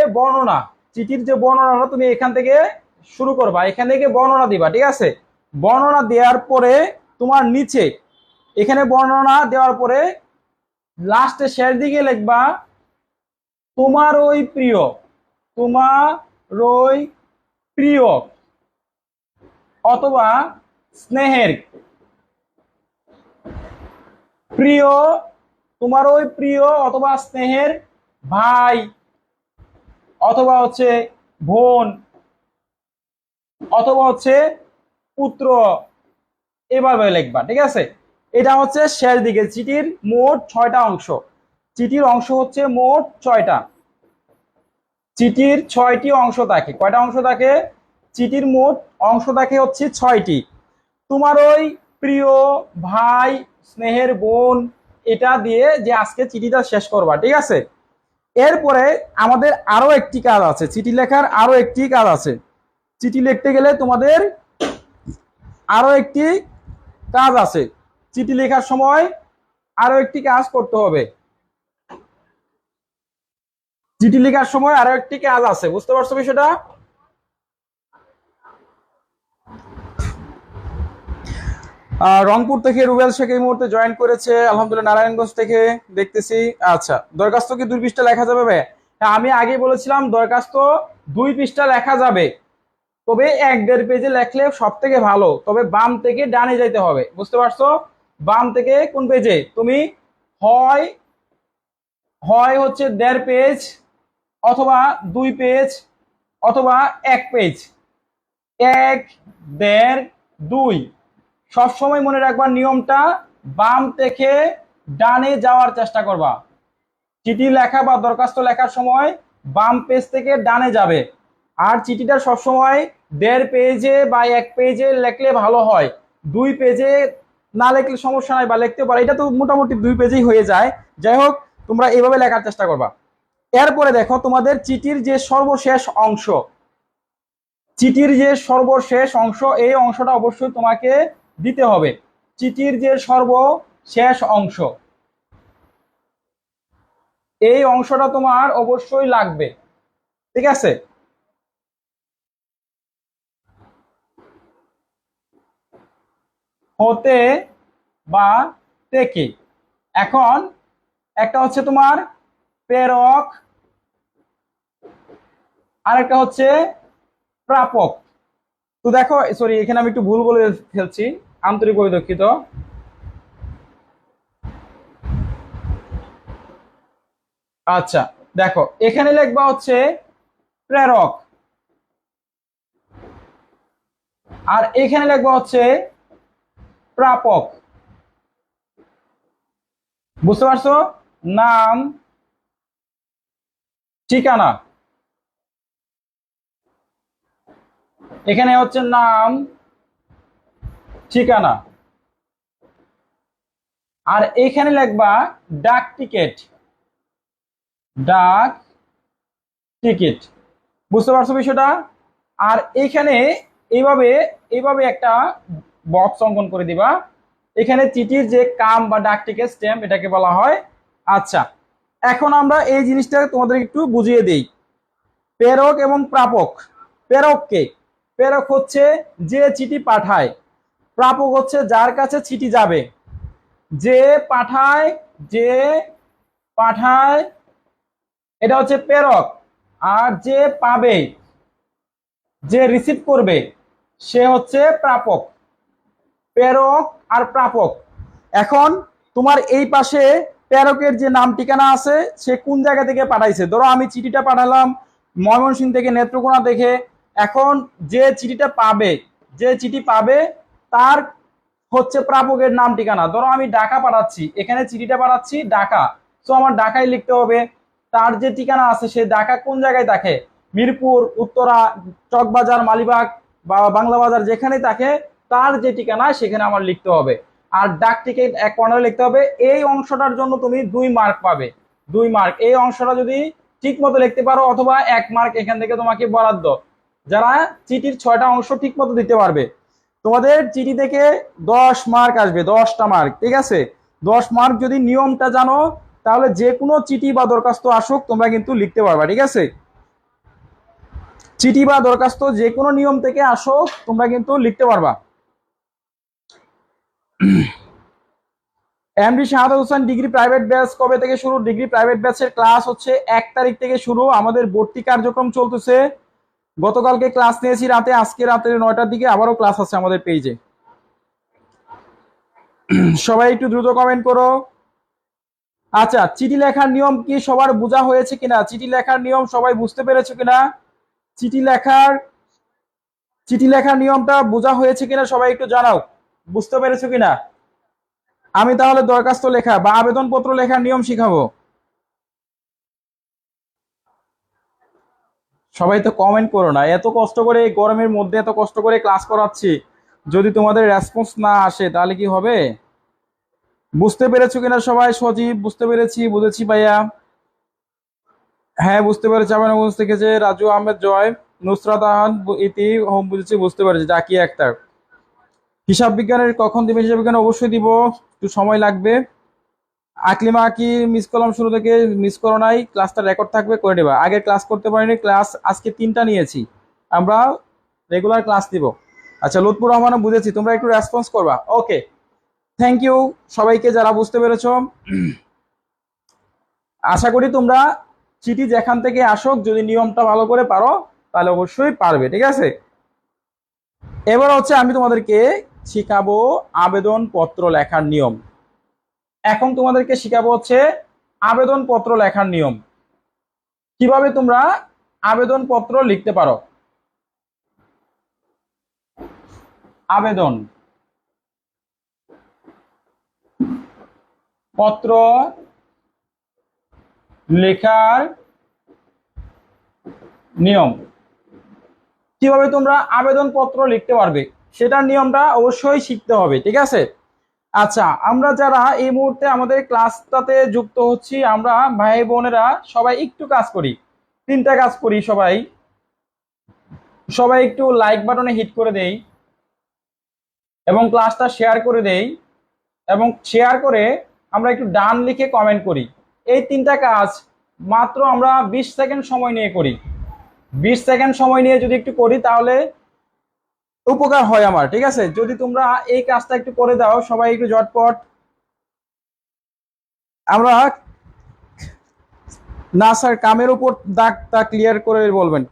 বর্ণনাটা তুমি এখান থেকে শুরু করবা, এখান থেকে বর্ণনা দিবা, ঠিক আছে। বর্ণনা দেওয়ার পরে তোমার নিচে, এখানে বর্ণনা দেওয়ার পরে লাস্টে শেষ দিকে লিখবা তোমার ওই প্রিয়, তোমার ওই প্রিয় অথবা স্নেহের প্রিয়, তোমার ওই প্রিয় অথবা স্নেহের ভাই অথবা হচ্ছে বোন অথবা হচ্ছে পুত্র, এভাবে লিখবা, ঠিক আছে। এটা হচ্ছে শেষ দিকে। চিঠির মোট 6টা অংশ, চিঠির অংশ হচ্ছে মোট 6টা। চিঠির 6টি অংশ থাকে। কয়টা অংশ থাকে? চিঠির মোট অংশ থাকে হচ্ছে 6টি। তোমার ওই প্রিয় ভাই, স্নেহের বোন, এটা দিয়ে যে আজকে চিঠিটা শেষ করবা, ঠিক আছে। এরপরে আমাদের আরো একটি কাজ আছে, চিঠি লেখার আরো একটি কাজ আছে। চিঠি লিখতে গেলে তোমাদের আরো একটি কাজ আছে। চিঠি লেখার সময় আরো একটি কাজ করতে হবে। চিঠি লেখার সময় আরো একটি কাজ আছে, বুঝতে পারছো বিষয়টা? রংপুর থেকে রুবেল শেখ এই মুহূর্তে জয়েন করেছে, আলহামদুলিল্লাহ। নারায়ণগঞ্জ থেকে দেখতেছি। আচ্ছা, দরখাস্ত কি 2 পৃষ্ঠা লেখা যাবে ভাই? হ্যাঁ, আমি আগে বলেছিলাম দরখাস্ত 2 পৃষ্ঠা লেখা যাবে, তবে 1-1.5 পেজে লেখলে সব থেকে ভালো। তবে বাম থেকে ডানে যাইতে হবে, বুঝতে পারছো? বাম থেকে কোন পেজে তুমি হয় হয় হচ্ছে 1.5 পেজ, অথবা 2 পেজ, অথবা 1 পেজ। 1, 1.5, 2। সবসময় মনে রাখবা নিয়মটা, বাম থেকে ডানে যাওয়ার চেষ্টা করবা। চিঠি লেখা বা দরখাস্ত লেখার সময় বাম পেজ থেকে ডানে যাবে। আর চিঠিটা সবসময় 1.5 পেজে বা 1 পেজে লেখলে ভালো হয়। 2 পেজে না লেখলে সমস্যা নাই, বা লিখতে পারো, এটা তো মোটামুটি 2 পেজেই হয়ে যায়। যাই হোক, তোমরা এইভাবে লেখার চেষ্টা করবা। এরপরে দেখো, তোমাদের চিঠির যে সর্বশেষ অংশ, চিঠির যে সর্বশেষ অংশ, এই অংশটা অবশ্যই তোমাকে দিতে হবে। চিঠির যে সর্বশেষ অংশ, এই অংশটা তোমার অবশ্যই লাগবে, ঠিক আছে? হতে বা থেকে। এখন একটা হচ্ছে তোমার প্রেরক, আর একটা হচ্ছে প্রাপক। তো দেখো, সরি, এখানে আমি একটু ভুল বলে ফেলছি, আন্তরিকভাবে দুঃখিত। আচ্ছা, দেখো, এখানে লিখবা হচ্ছে প্রেরক, আর এখানে লিখবা হচ্ছে প্রাপক। বুঝতে পারছো? নাম, ঠিকানা। এখানে হচ্ছে নাম, ঠিকানা। আর এখানে লিখবা ডাক টিকিট, ডাক টিকিট। বুঝতে পারছো বিষয়টা? আর এখানে এইভাবে এইভাবে একটা বক্স অঙ্কন করে দিবা। এখানে চিঠির যে কাম বা ডাক টিকিট স্ট্যাম্প, এটাকে বলা হয়। আচ্ছা, এখন আমরা এই জিনিসটা তোমাদের একটু বুঝিয়ে দেই। প্রেরক এবং প্রাপক। প্রেরককে, প্রেরক হচ্ছে যে চিঠি পাঠায়, প্রাপক হচ্ছে যার কাছে চিঠি যাবে। যে পাঠায়, যে পাঠায়, এটা হচ্ছে প্রেরক। আর যে পাবে, যে রিসিভ করবে, সে হচ্ছে প্রাপক। প্রেরক আর প্রাপক। এখন তোমার এই পাশে প্রেরকের যে নাম ঠিকানা আছে, সে কোন জায়গা থেকে পাঠাইছে। ধরো আমি চিঠিটা পাঠালাম ময়মনসিংহ থেকে, নেত্রকোনা থেকে। এখন যে চিঠিটা পাবে, যে চিঠি পাবে, তার হচ্ছে প্রাপকের নাম ঠিকানা। ধরো আমি ঢাকা পাঠাচ্ছি, এখানে চিঠিটা পাঠাচ্ছি ঢাকা, তো আমার ঢাকায় লিখতে হবে। তার যে ঠিকানা আছে, সে ঢাকা কোন জায়গায় থাকে, মিরপুর, উত্তরা, চকবাজার, মালিবাগ বা বাংলা বাজার, যেখানে থাকে, তার যে ঠিকানা সেখানে আমার লিখতে হবে। আর ডাক টিকিট 1 কর্নারে লিখতে হবে। এই অংশটার জন্য তুমি 2 মার্ক পাবে, 2 মার্ক। এই অংশটা যদি ঠিক মতো লিখতে পারো, অথবা 1 মার্ক এখান থেকে তোমাকে বরাদ্দ, যারা চিঠির 6টা অংশ ঠিক মতো দিতে পারবে। তোমাদের চিঠি থেকে 10 মার্ক আসবে, 10টা মার্ক, ঠিক আছে? 10 মার্ক যদি নিয়মটা জানো, তাহলে যে কোনো চিঠি বা দরখাস্ত আসুক, তোমরা কিন্তু লিখতে পারবা, ঠিক আছে? চিঠি বা দরখাস্ত যে কোনো নিয়ম থেকে আসুক, তোমরা কিন্তু লিখতে পারবা। MD Shahadat Hossain degree private batch কবে থেকে শুরু? ডিগ্রি প্রাইভেট ব্যাচের ক্লাস হচ্ছে 1 তারিখ থেকে শুরু। আমাদের ভর্তি কার্যক্রম চলতেছে। গতকালকে ক্লাস নিয়েছি রাতে, আজকে রাতে 9টার দিকে আবারও ক্লাস আছে আমাদের পেজে। সবাই একটু দ্রুত কমেন্ট করো। আচ্ছা, চিঠি লেখার নিয়ম কি সবার বোঝা হয়েছে কিনা? চিঠি লেখার নিয়ম সবাই বুঝতে পেরেছো কিনা? চিঠি লেখার চিঠি লেখার নিয়মটা বোঝা হয়েছে কিনা সবাই একটু জানাও, বুঝতে পেরেছো কিনা? আমি তাহলে দরখাস্ত লেখা বা আবেদনপত্র লেখার নিয়ম শিখাবো। সবাই তো কমেন্ট করো না। এত কষ্ট করে গরমের মধ্যে এত কষ্ট করে ক্লাস করাচ্ছি, যদি তোমাদের রেসপন্স না আসে তাহলে কি হবে? বুঝতে পেরেছো কিনা সবাই? সজীব, বুঝতে পেরেছি, বুঝেছি ভাইয়া। হ্যাঁ, বুঝতে পেরেছি। চাঁপাইনবাবগঞ্জ থেকে যে রাজু আহমেদ জয়, নুসরাত আহান, ইতি হোম, বুঝেছি, বুঝতে পেরেছি। জাকি আক্তার, হিসাব বিজ্ঞানের কখন দিবে? হিসাব বিজ্ঞান অবশ্যই দিব, একটু সময় লাগবে। আকলিমা কি মিস করলাম শুরু থেকে? মিস করো নাই, ক্লাসটা রেকর্ড থাকবে, করে নেবা। আগে ক্লাস করতে পারিনি, ক্লাস আজকে 3টা নিয়েছি, আমরা রেগুলার ক্লাস দিব। আচ্ছা, লুৎফুর রহমানও বুঝেছি, তোমরা একটু রেসপন্স করবা। ওকে। থ্যাংক ইউ সবাইকে যারা বুঝতে পেরেছো। আশা করি তোমরা চিঠি যেখান থেকে আসুক, যদি নিয়মটা ভালো করে পারো তাহলে অবশ্যই পারবে, ঠিক আছে। এবার হচ্ছে আমি তোমাদেরকে শিখাবো আবেদনপত্র লেখার নিয়ম। এখন তোমাদেরকে শিখাবো হচ্ছে আবেদনপত্র লেখার নিয়ম, কিভাবে তোমরা আবেদনপত্র লিখতে পারো। আবেদন পত্র লেখার নিয়ম, কিভাবে তোমরা আবেদনপত্র লিখতে পারবে সেটার নিয়মটা অবশ্যই শিখতে হবে, ঠিক আছে। আচ্ছা, আমরা যারা এই মুহূর্তে আমাদের ক্লাসটাতে যুক্ত হচ্ছি, আমরা ভাই বোনেরা সবাই একটু কাজ করি, তিনটা কাজ করি। সবাই সবাই একটু লাইক বাটনে হিট করে দেই এবং ক্লাসটা শেয়ার করে দেই, এবং শেয়ার করে আমরা একটু ডান লিখে কমেন্ট করি। এই তিনটা কাজ মাত্র আমরা 20 সেকেন্ড সময় নিয়ে করি। 20 সেকেন্ড সময় নিয়ে যদি একটু করি তাহলে উপকার হয় আমার, ঠিক আছে। যদি তোমরা এই কাজটা একটু করে দাও সবাই একটু ঝটপট, আমরা না স্যার কামের উপর দাগটা ক্লিয়ার করে বলবেন।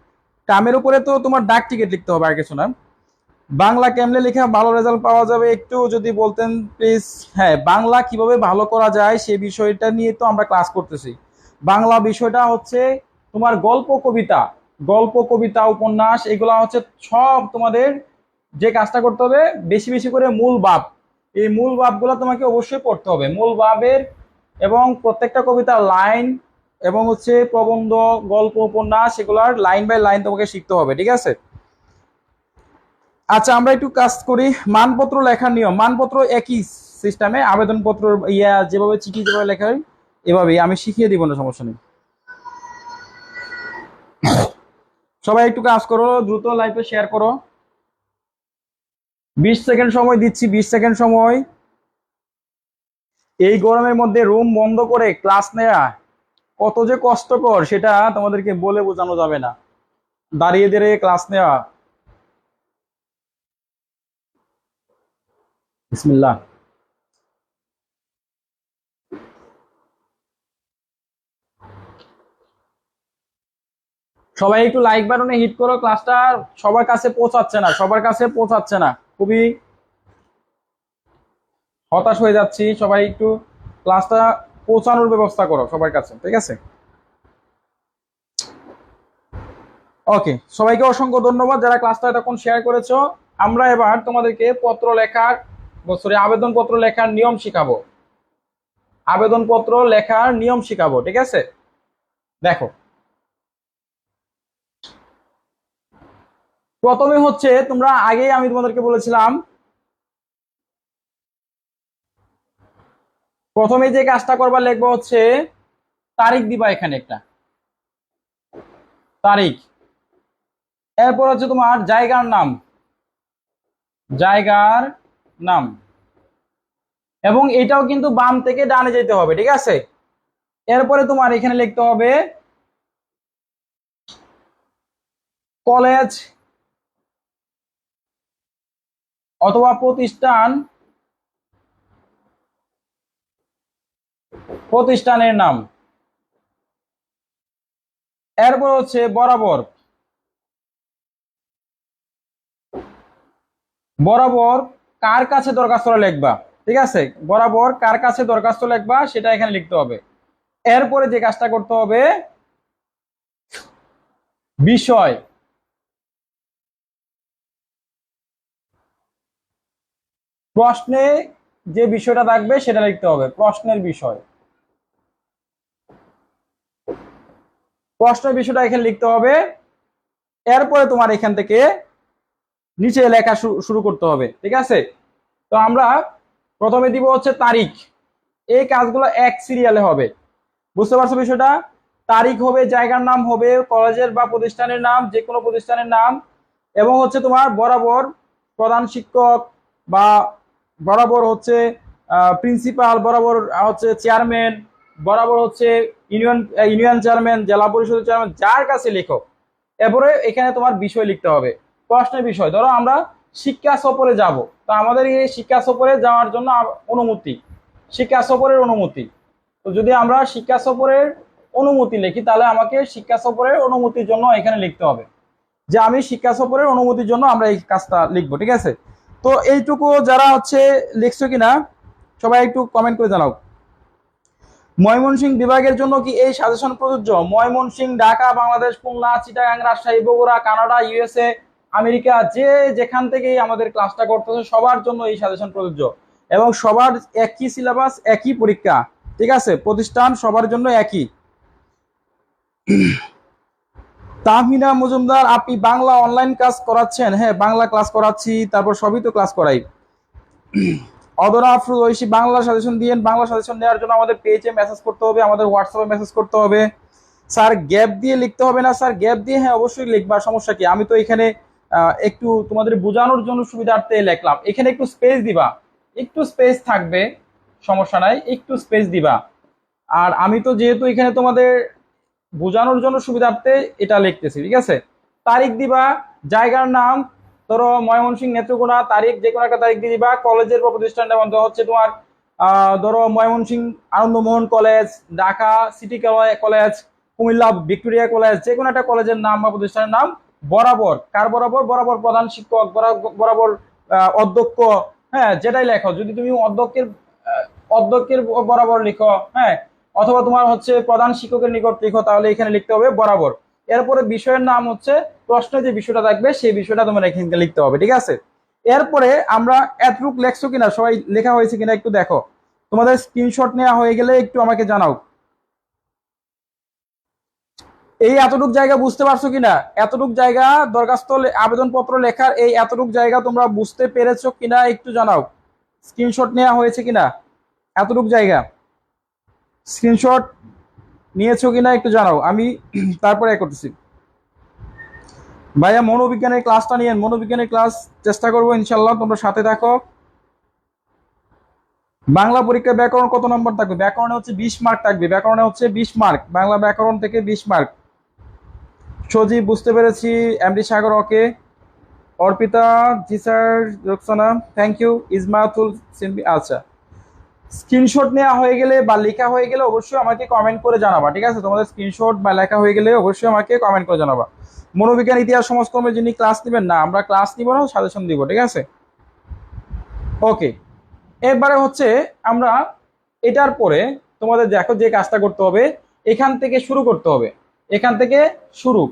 কামের উপরে তো তোমার ডাক টিকিট লিখতে হবে, আর কিছু না। বাংলা কেমনে লেখা ভালো রেজাল্ট পাওয়া যাবে একটু যদি বলতেন প্লিজ। হ্যাঁ, বাংলা কিভাবে ভালো করা যায় সে বিষয়টা নিয়ে তো আমরা ক্লাস করতেছি। বাংলা বিষয়টা হচ্ছে তোমার গল্প কবিতা উপন্যাস এগুলা হচ্ছে সব তোমাদের যে কাজটা করতে হবে বেশি বেশি করে মূল ভাব, এই মূল ভাবগুলো তোমাকে অবশ্যই পড়তে হবে, মূল ভাবের, এবং প্রত্যেকটা কবিতার লাইন এবং হচ্ছে প্রবন্ধ গল্প উপন্যাস এগুলার লাইন বাই লাইন তোমাকে শিখতে হবে, ঠিক আছে। আচ্ছা, আমরা একটু কাজ করি। মানপত্র লেখার নিয়ম, মানপত্র একই সিস্টেমে আবেদনপত্র যেভাবে চিঠি যেভাবে লেখা হয় এভাবেই আমি শিখিয়ে দিব, না সমস্যা নেই। সবাই একটু কাজ করো, দ্রুত লাইভে শেয়ার করো। 20 সেকেন্ড সময় দিচ্ছি, 20 সেকেন্ড সময়। এই গরমের মধ্যে রুম বন্ধ করে ক্লাস নেওয়া কত যে কষ্টকর সেটা তোমাদেরকে বলে বোঝানো যাবে না। দাঁড়িয়ে দাঁড়িয়ে ক্লাস নেওয়া। বিসমিল্লাহ। সবাই একটু লাইক বাটনে হিট করো, ক্লাসটা সবার কাছে পৌঁছাচ্ছে না, খুবই হতাশ হয়ে যাচ্ছি। সবাই একটু ক্লাসটা পৌঁছানোর ব্যবস্থা করো সবার কাছে, ঠিক আছে। ওকে, সবাইকে অসংখ্য ধন্যবাদ যারা ক্লাসটা এতক্ষণ শেয়ার করেছো। আমরা এবার তোমাদেরকে আবেদনপত্র লেখার নিয়ম শিখাবো। আবেদনপত্র লেখার নিয়ম শিখাবো, ঠিক আছে। দেখো, প্রথমে হচ্ছে তোমরা আগেই আমি তোমাদেরকে বলেছিলাম, প্রথমে যে কাজটা করবা লিখবো হচ্ছে তারিখ দিবা, এখানে একটা তারিখ। এরপর হচ্ছে তোমার জায়গার নাম, এবং এটাও কিন্তু বাম থেকে ডানে যেতে হবে, ঠিক আছে। এরপরে তোমার এখানে লিখতে হবে কলেজ অথবা প্রতিষ্ঠানের নাম। এরপর হচ্ছে বরাবর কার কাছে দরখাস্ত লিখবা, ঠিক আছে। বরাবর কার কাছে দরখাস্ত লিখবা সেটা এখানে লিখতে হবে। এরপরে যে কাজটা করতে হবে, বিষয়, প্রশ্নে যে বিষয়টা থাকবে সেটা লিখতে হবে, প্রশ্নের বিষয়টা এখানে লিখতে হবে। এরপরে তোমার এখান থেকে নিচে লেখা শুরু করতে হবে, ঠিক আছে। তো আমরা প্রথমে দিব হচ্ছে তারিখ। এই কাজগুলো এক সিরিয়ালে হবে, বুঝতে পারছো বিষয়টা। তারিখ হবে, জায়গার নাম হবে, কলেজের বা প্রতিষ্ঠানের নাম, যে কোনো প্রতিষ্ঠানের নাম, এবং হচ্ছে তোমার বরাবর প্রধান শিক্ষক বা বরাবর হচ্ছে প্রিন্সিপাল, বরাবর হচ্ছে চেয়ারম্যান, বরাবর হচ্ছে ইউনিয়ন চেয়ারম্যান, জেলা পরিষদের চেয়ারম্যান, যার কাছে লেখো। এরপরে এখানে তোমার বিষয় লিখতে হবে, প্রশ্নের বিষয়। ধরো আমরা শিক্ষা সফরে যাব। তো আমাদের এই শিক্ষা সফরে যাওয়ার জন্য অনুমতি, শিক্ষা সফরের অনুমতি। তো যদি আমরা শিক্ষা সফরের অনুমতি লিখি তাহলে আমাকে শিক্ষা সফরের অনুমতির জন্য এখানে লিখতে হবে যে আমি শিক্ষা সফরের অনুমতির জন্য আমরা এই কাজটা লিখবো, ঠিক আছে? তো এইটুকু যারা হচ্ছে লিখছো কিনা সবাই একটু কমেন্ট করে জানাও। ময়মনসিংহ বিভাগের জন্য কি এই সাজেশন প্রযোজ্য? Mymensingh, Dhaka, Bangladesh, Khulna, Chittagong, Rajshahi, Bogura, Canada, USA, America, যে যেখান থেকেই আমাদের ক্লাসটা করতেছে সবার জন্য এই সাজেশন প্রযোজ্য এবং সবার একই সিলেবাস, একই পরীক্ষা, ঠিক আছে? প্রতিষ্ঠান সবার জন্য একই। তাহমিনা মজুমদার, আপনি বাংলা অনলাইন ক্লাস করাচ্ছেন? হ্যাঁ, বাংলা ক্লাস করাচ্ছি, তারপর সবই তো ক্লাস করাই। অদরা আফরোজ ঐশী, বাংলা সাজেশন দিয়েন। বাংলা সাজেশন নেওয়ার জন্য আমাদের পেজে মেসেজ করতে হবে, আমাদের হোয়াটসঅ্যাপে মেসেজ করতে হবে। স্যার গ্যাপ দিয়ে লিখতে হবে না? স্যার গ্যাপ দিয়ে হ্যাঁ অবশ্যই লিখবা, সমস্যা কি? আমি তো এখানে একটু তোমাদের বোঝানোর জন্য সুবিধার্থে লিখলাম। এখানে একটু স্পেস দিবা, একটু স্পেস থাকবে, সমস্যা নাই, একটু স্পেস দিবা। আর আমি তো যেহেতু এখানে তোমাদের বোঝানোর জন্য সুবিধার্থে এটা লিখতেছি, ঠিক আছে? তারিখ দিবা, জায়গার নাম, ধরো ময়মনসিংহ, নেত্রকোনা, তারিখ যে কোনো একটা তারিখ দিয়ে দিবা। কলেজের বা প্রতিষ্ঠানটা বন্ধ হচ্ছে তোমার ধরো Mymensingh Ananda Mohan college, Dhaka city college, Comilla Victoria college, যে কোনো একটা কলেজের নাম বা প্রতিষ্ঠানের নাম বরাবর, কার বরাবর? বরাবর প্রধান শিক্ষক, বরাবর অধ্যক্ষ, হ্যাঁ যেটাই লেখো। যদি তুমি অধ্যক্ষের বরাবর লিখো, হ্যাঁ, অথবা তোমার হচ্ছে প্রধান শিক্ষকের নিকট লিখো, তাহলে এখানে লিখতে হবে বরাবর। এরপরে বিষয়ের নাম হচ্ছে প্রশ্নে যে বিষয়টা থাকবে সেই বিষয়টা তোমার এখানে লিখতে হবে, ঠিক আছে? এরপরে আমরা এতটুক লেখছো কিনা, সবাই লেখা হয়েছে কিনা একটু দেখো। তোমাদের স্ক্রিনশট নেওয়া হয়ে গেলে একটু আমাকে জানাও। এই এতটুক জায়গা বুঝতে পারছো কিনা? এতটুক জায়গা দরখাস্ত আবেদনপত্র লেখার এই এতটুক জায়গা তোমরা বুঝতে পেরেছো কিনা একটু জানাও। স্ক্রিনশট নেওয়া হয়েছে কিনা এতটুক জায়গা? স্ক্রিনশট নিয়েছো কিনা একটু জানাও, আমি তারপরে করতেছি। ভাইয়া মনোবিজ্ঞানের ক্লাসটা নিয়েন, মনোবিজ্ঞানের ক্লাস চেষ্টা করবো ইনশাল্লাহ, তোমরা সাথে থাকো। বাংলা পরীক্ষায় ব্যাকরণ কত নম্বর থাকবে? ব্যাকরণে হচ্ছে 20 মার্ক থাকবে, ব্যাকরণে হচ্ছে 20 মার্ক, বাংলা ব্যাকরণ থেকে 20 মার্ক। সজীব বুঝতে পেরেছি, MD Sagar okay, Arpita ji sir, Roksana thank you, Ismatul সিনবি, আচ্ছা। স্ক্রিনশট নেওয়া হয়ে গেলে বা লেখা হয়ে গেলে অবশ্যই আমাকে কমেন্ট করে জানাবা, ঠিক আছে? তোমাদের স্ক্রিনশট বা লেখা হয়ে গেলে অবশ্যই আমাকে কমেন্ট করে জানাবা। মনোবিজ্ঞান ইতিহাস সমাজকর্মের যিনি ক্লাস নেবেন না, আমরা ক্লাস নিব না, সাজেশন দিব, ঠিক আছে? ওকে, এবারে হচ্ছে আমরা এটার পরে তোমাদের দেখো যে কাজটা করতে হবে, এখান থেকে শুরু করতে হবে, এখান থেকে শুরু,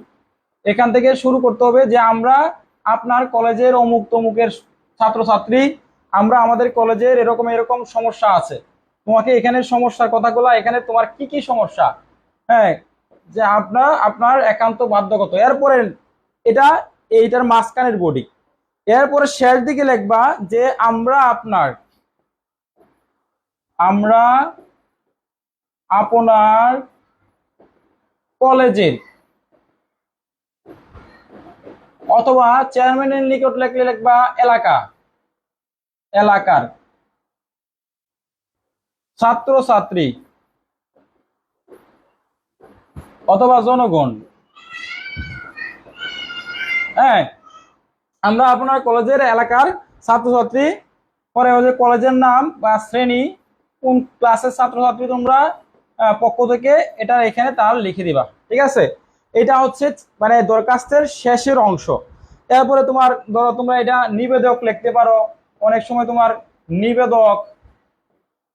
এখান থেকে শুরু করতে হবে যে আমরা আপনার কলেজের অমুক তমুকের ছাত্রছাত্রী, আমরা আমাদের কলেজের এরকম এরকম সমস্যা আছে, তোমাকে এখানে সমস্যার কথাগুলো, এখানে তোমার কি কি সমস্যা, হ্যাঁ, যে আপনার একান্ত বাধ্যগত। এরপরে এটা এইটার মাঝখানের বডি, এরপরে শেষ দিকে লিখবা যে আমরা আপনার কলেজের অথবা চেয়ারম্যানের নিকট লিখলে লিখবা এলাকার ছাত্রছাত্রী অথবা জনগণ, হ্যাঁ, আমরা আপনার কলেজের এলাকার ছাত্রছাত্রী, পরে হচ্ছে কলেজের নাম বা শ্রেণী, কোন ক্লাসের ছাত্রছাত্রী তোমরা, পক্ষ থেকে এটা এখানে তার লিখে দিবা, ঠিক আছে? এটা হচ্ছে মানে দরখাস্তের শেষের অংশ। এরপরে তোমার ধরো তোমরা এটা নিবেদক লিখতে পারো, অনেক সময় তোমার নিবেদক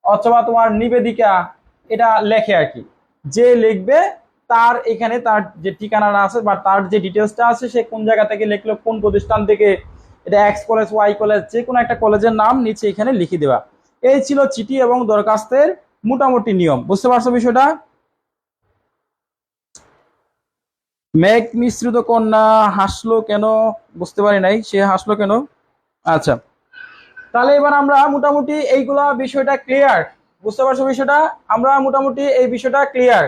অথবা তোমার নিবেদিকা এটা লেখে আর কি। যে লিখবে তার এখানে তার যে ঠিকানাটা আছে বা তার যে ডিটেলসটা আছে, সে কোন জায়গা থেকে লিখলো, কোন প্রতিষ্ঠান থেকে, এটা এক্স কলেজ, ওয়াই কলেজ, যে কোনো একটা কলেজের নাম নিচে এখানে লিখে দেবা। এই ছিল চিঠি এবং দরখাস্তের মোটামুটি নিয়ম, বুঝতে পারছো বিষয়টা? মেঘ মিশ্রিত কন্যা হাসলো কেন? বুঝতে পারি নাই, সে হাসলো কেন? আচ্ছা, তাহলে এবার আমরা মোটামুটি এইগুলা বিষয়টা ক্লিয়ার, বুঝতে পারছো বিষয়টা? আমরা মোটামুটি এই বিষয়টা ক্লিয়ার।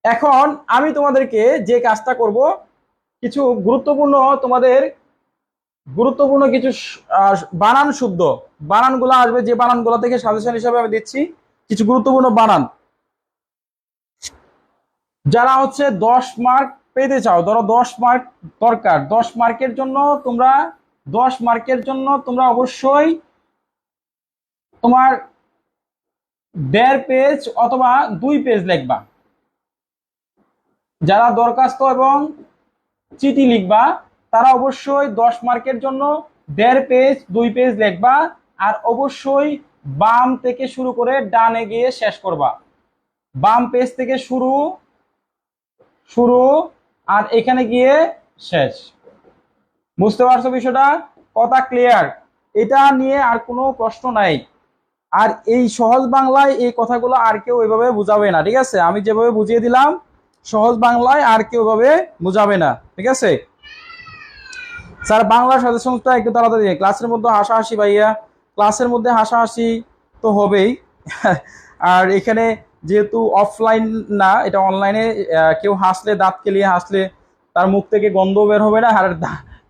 এখন আমি তোমাদেরকে যে কাজটা করব, কিছু গুরুত্বপূর্ণ কিছু বানান শুদ্ধ বানানগুলো আসবে, যে বানানগুলো থেকে সাজেশন হিসাবে আমি দিচ্ছি কিছু গুরুত্বপূর্ণ বানান। যারা হচ্ছে 10 মার্ক পেতে চাও, ধরো 10 মার্ক দরকার, 10 মার্কের জন্য তোমরা 10 মার্কের জন্য তোমরা অবশ্যই তোমার 1.5 পেজ অথবা 2 পেজ লিখবা। যারা দরখাস্ত এবং চিঠি লিখবা তারা অবশ্যই 10 মার্কের জন্য 1.5 পেজ 2 পেজ লিখবা। আর অবশ্যই বাম থেকে শুরু করে ডানে গিয়ে শেষ করবা। বাম পেজ থেকে শুরু শুরু আর এখানে গিয়ে শেষ। বুঝতে পারছো বিষয়টা? কথা ক্লিয়ার? এটা নিয়ে আর কোনো প্রশ্ন নাই। আর এই সহজ বাংলায় এই কথাগুলো আর কেউ এভাবে বুঝাবে না, ঠিক আছে? আমি যেভাবে বুঝিয়ে দিলাম সহজ বাংলায় আর কেউ এভাবে বুঝাবে না, ঠিক আছে? স্যার বাংলা সাজেশনটা একটু তাড়াতাড়ি। ক্লাসের মধ্যে হাসাহাসি ভাইয়া, ক্লাসের মধ্যে হাসাহাসি তো হবেই। আর এখানে যেহেতু অফলাইন না, এটা অনলাইনে, কেউ হাসলে, দাঁত কেলিয়ে হাসলে তার মুখ থেকে গন্ধ বের হবে না, আর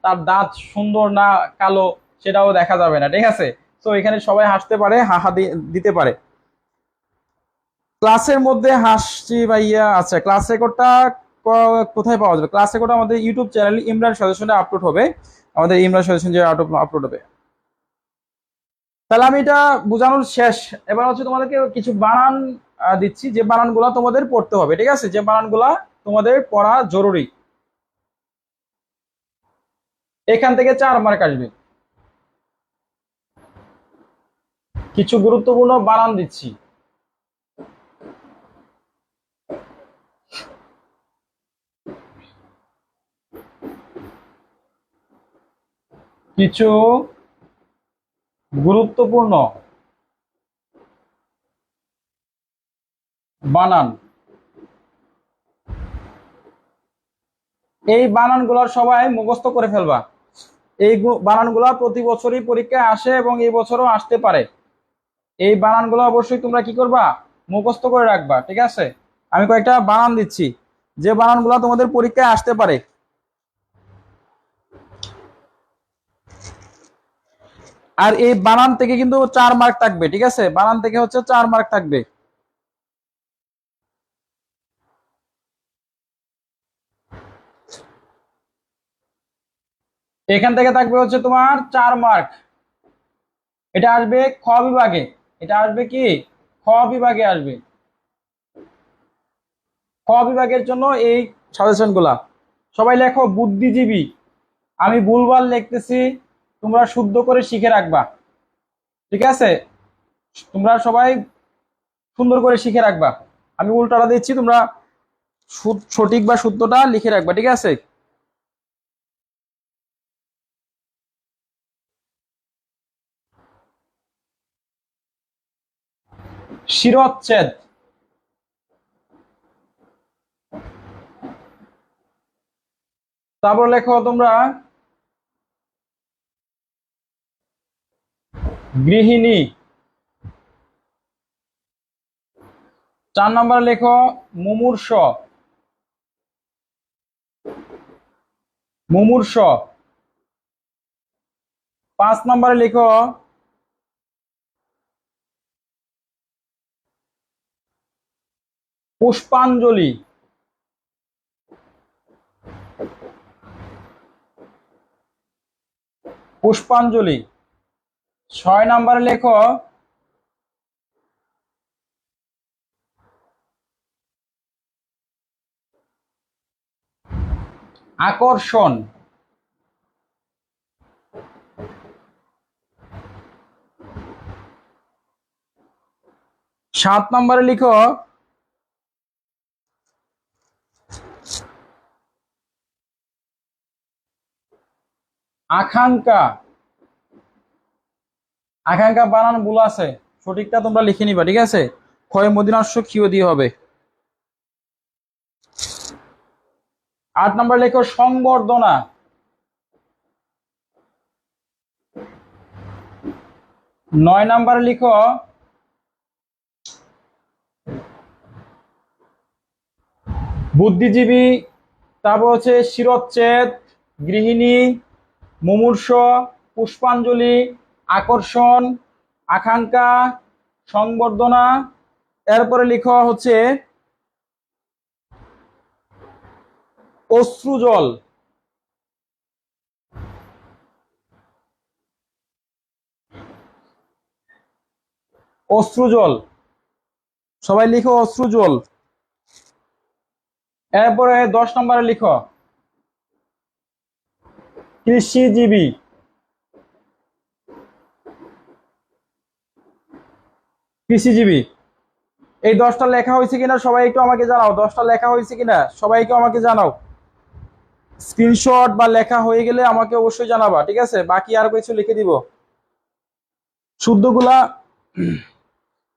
তার দাঁত সুন্দর না কালো সেটাও দেখা যাবে না, ঠিক আছে? তো এখানে সবাই হাসতে পারে, হাহা দিতে পারে। ক্লাসের মধ্যে হাসছি ভাইয়া। আচ্ছা, ক্লাস রেকর্ডটা কোথায় পাওয়া যাবে? ক্লাস রেকর্ড আমাদের ইউটিউব চ্যানেল ইমরান সাজেশনে আপলোড হবে। আমাদের ইমরান সাজেশন যে আপলোড হবে। তাহলে আমি এটা বোঝানোর শেষ। এবার হচ্ছে তোমাদেরকে কিছু বানান দিচ্ছি, যে বানানগুলো তোমাদের পড়তে হবে, ঠিক আছে? যে বানানগুলো তোমাদের পড়া জরুরি। এখান থেকে 4 মার্ক আসবে। কিছু গুরুত্বপূর্ণ বানান দিচ্ছি। কিছু গুরুত্বপূর্ণ বানান। এই বানানগুলোর সবাই মুখস্থ করে ফেলবা। এই বানানগুলো প্রতি বছরই পরীক্ষায় আসে এবং এই বছরও আসতে পারে। এই বানানগুলো অবশ্যই তোমরা কি করবা? মুখস্থ করে রাখবা, ঠিক আছে? আমি কয়েকটা বানান দিচ্ছি যে বানানগুলো তোমাদের পরীক্ষায় আসতে পারে। আর এই বানান থেকে কিন্তু 4 মার্ক থাকবে, ঠিক আছে? বানান থেকে হচ্ছে 4 মার্ক থাকবে। এখান থেকে থাকবে হচ্ছে তোমার 4 মার্ক। এটা আসবে খ বিভাগে। এটা আসবে কি? খ বিভাগে আসবে। খ বিভাগের জন্য এই সাজেশন গুলা। সবাই লেখো বুদ্ধিজীবী। আমি ভুলভাল লিখতেছি, তোমরা শুদ্ধ করে শিখে রাখবা, ঠিক আছে? তোমরা সবাই সুন্দর করে শিখে রাখবা। আমি উল্টাটা দিচ্ছি, তোমরা সঠিক বা শুদ্ধটা লিখে রাখবা, ঠিক আছে? শিরচ্ছেদ। তারপর লেখো তোমরা গৃহিণী। 4 নম্বর লেখো মুমূর্ষ। মুমূর্ষ। 5 নম্বরে লেখো পুষ্পাঞ্জলি। পুষ্পাঞ্জলি। 6 নম্বরে লেখো আকর্ষণ। 7 নম্বরে লিখো আকাঙ্ক্ষা। আকাঙ্ক্ষা বানান ভুল আছে, সঠিকটা তোমরা লিখে নিবা, ঠিক আছে? ক্ষয় মদিনাস্য ক্ষীয় দিয়ে হবে। 8 নম্বর লেখো সংবর্ধনা। 9 নম্বরে লিখো বুদ্ধিজীবী। তারপর হচ্ছে শিরচ্ছেদ, গৃহিণী, মুমূর্ষ, পুষ্পাঞ্জলি, আকর্ষণ, আকাঙ্ক্ষা, সংবর্ধনা। এরপরে লিখা হচ্ছে অশ্রুজল। অশ্রুজল, সবাই লিখো অশ্রুজল। এরপরে 10 নম্বরে লিখো কৃষিজীবী। কৃষিজীবী, এই 10টা লেখা হয়েছে কিনা সবাই একটু আমাকে জানাও। 10টা লেখা হয়েছে কিনা সবাই একটু আমাকে জানাও। স্ক্রিনশট বা লেখা হয়ে গেলে আমাকে অবশ্যই জানাবা, ঠিক আছে? বাকি আর কিছু লিখে দিব। শুদ্ধগুলা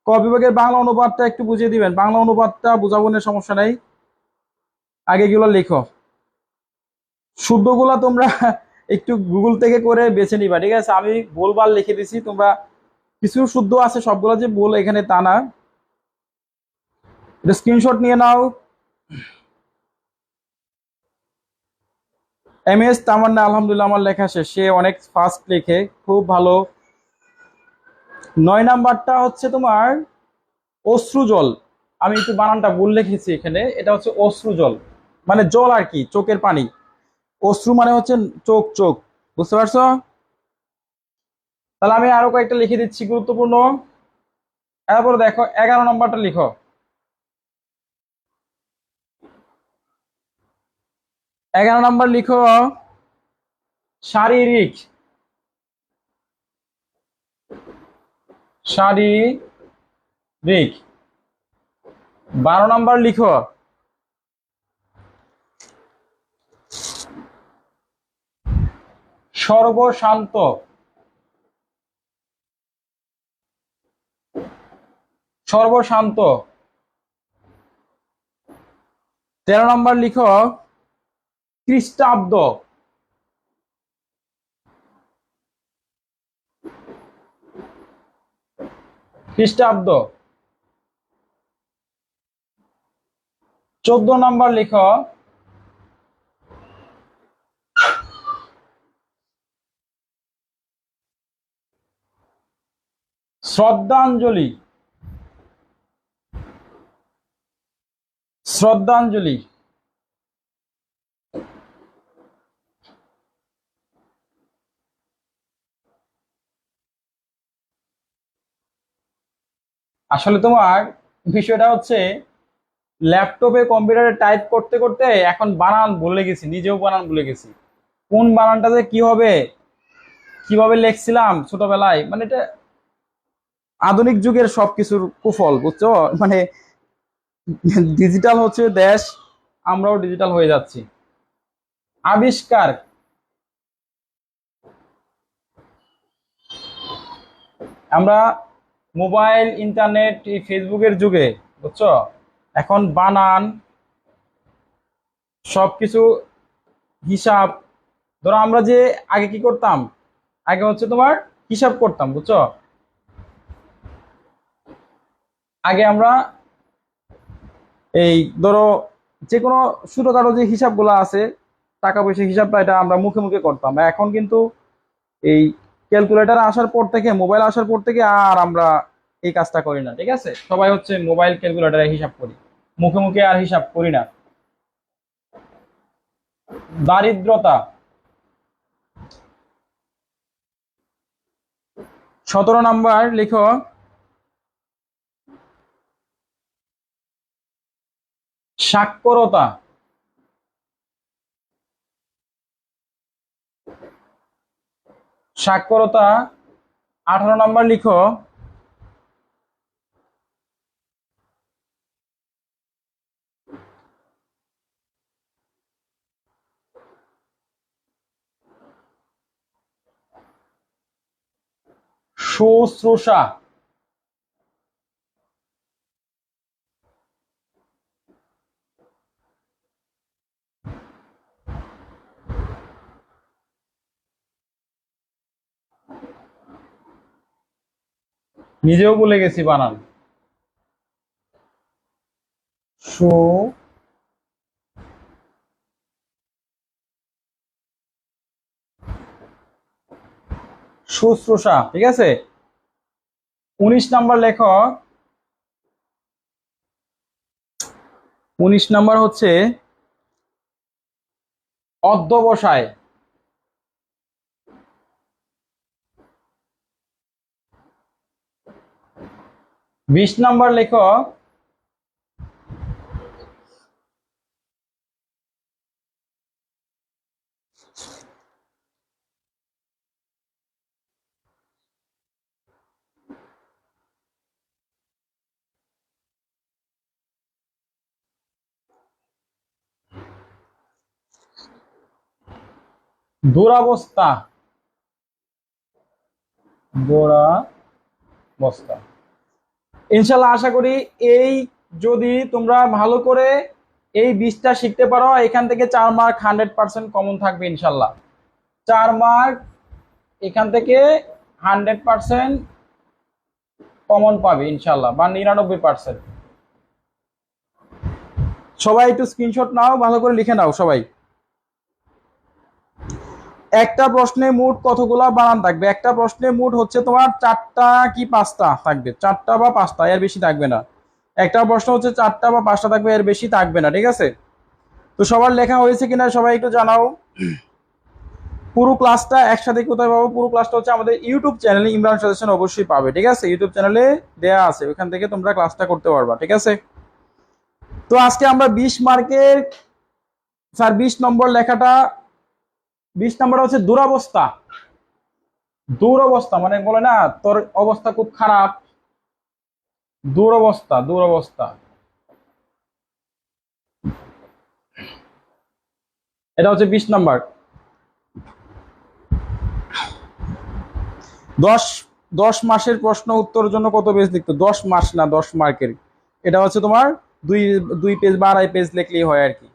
ক বিভাগের বাংলা অনুবাদটা একটু বুঝিয়ে দিবেন। বাংলা অনুবাদটা বুঝাবো না, সমস্যা নাই, আগে এগুলো লিখো। শুদ্ধগুলা তোমরা একটু গুগল থেকে করে বেছে নিবা, ঠিক আছে? আমি ভুলভাল লিখে দিছি, তোমরা কিছু শুদ্ধ আছে, সবগুলো যে ভুল এখানে তা না। এটা স্ক্রিনশট নিয়ে নাও। MS তামান্না, আলহামদুলিল্লাহ আমার লেখা শেষ। সে অনেক ফাস্ট লেখে, খুব ভালো। 9 নাম্বারটা হচ্ছে তোমার অশ্রুজল। আমি একটু বানানটা ভুল লিখেছি এখানে, এটা হচ্ছে অশ্রুজল, মানে জল আর কি, চোখের পানি। অশ্রু মানে হচ্ছে চোখ, চোখ, বুঝতে পারছো? তাহলে আমি আরো কয়েকটা লিখে দিচ্ছি গুরুত্বপূর্ণ। এরপর দেখো 11 নম্বরটা লিখো। 11 নম্বর লিখো শারীরিক। শারীরিক। 12 নম্বর লিখো সর্বশান্ত। সর্বশান্ত। 13 নম্বর লিখো খ্রিস্টাব্দ। খ্রিস্টাব্দ। 14 নম্বর লিখো শ্রদ্ধাঞ্জলি। শ্রদ্ধাঞ্জলি। আসলে তোমার বিষয়টা হচ্ছে ল্যাপটপে কম্পিউটারে টাইপ করতে করতে এখন বানান ভুলে গেছি, নিজেও বানান ভুলে গেছি। কোন বানানটা যে কি হবে, কিভাবে লিখছিলাম ছোটবেলায়, মানে এটা আধুনিক যুগের সবকিছুর কুফল, বুঝছো? মানে ডিজিটাল হচ্ছে দেশ, আমরাও ডিজিটাল হয়ে যাচ্ছি। আবিষ্কার। আমরা মোবাইল, ইন্টারনেট, এই ফেসবুকের যুগে, বুঝছো, এখন বানান সবকিছু হিসাব। ধরো আমরা যে আগে কি করতাম, আগে হচ্ছে তোমার হিসাব করতাম, বুঝছো? আগে আমরা এই ধরো যে কোনো ছোটখাটো যে হিসাবগুলো আছে, টাকা পয়সা হিসাবটা, এটা আমরা মুখে মুখে করতাম। এখন কিন্তু এই ক্যালকুলেটর আসার পর থেকে, মোবাইল আসার পর থেকে আর আমরা এই কাজটা করি না, ঠিক আছে? সবাই হচ্ছে মোবাইল ক্যালকুলেটরে হিসাব করি, মুখে মুখে আর হিসাব করি না। দারিদ্রতা। 17 নাম্বার লিখো সাক্ষরতা। সাক্ষরতা। 18 নাম্বার লিখো শুশ্রূষা। নিজেও বলে গেছি বানান। সু শুশ্রূষা, ঠিক আছে? 19 নাম্বার লেখো। 19 নাম্বার হচ্ছে অধ্যবসায়। 20 নাম্বার লেখো। দুরবস্থা, দুরবস্থা। ইনশাল্লাহ আশা করি এই যদি তোমরা ভালো করে এই 20টা শিখতে পারো, এখান থেকে 4 মার্ক 100% কমন থাকবে ইনশাল্লাহ। 4 মার্ক এখান থেকে 100% কমন পাবে ইনশাল্লাহ, বা 99%। সবাই একটু স্ক্রিনশট নাও, ভালো করে লিখে নাও সবাই। একটা প্রশ্নে মোট কতগুলা বানান থাকবে? একটা প্রশ্নে মোট হচ্ছে তোমার 4টা কি 5টা থাকবে, 4টা বা 5টা, এর বেশি থাকবে না। একটা প্রশ্ন হচ্ছে 4টা বা 5টা থাকবে, এর বেশি থাকবে না, ঠিক আছে? তো সবার লেখা হয়েছে কিনা সবাই একটু জানাও। পুরো ক্লাসটা একসাথে কোথায় পাবো? পুরো ক্লাসটা হচ্ছে আমাদের ইউটিউব চ্যানেলে, ইমরান সাজেশন অবশ্যই পাবে, ঠিক আছে? ইউটিউব চ্যানেলে দেয়া আছে, ওখান থেকে তোমরা ক্লাসটা করতে পারবা, ঠিক আছে? তো আজকে আমরা 20 মার্কের, স্যার 20 নম্বর লেখাটা, 20 নম্বর হচ্ছে দুরবস্থা। দুরবস্থা মানে বলে না তোর অবস্থা খুব খারাপ, দুরবস্থা, দুরবস্থা। এটা হচ্ছে 20 নম্বর। 10 10 মাসের প্রশ্ন উত্তরের জন্য কত পেজ লিখতো? 10 মাস না, 10 মার্কের। এটা হচ্ছে তোমার দুই দুই পেজ বা আড়াই পেজ লিখলেই হয় আর কি।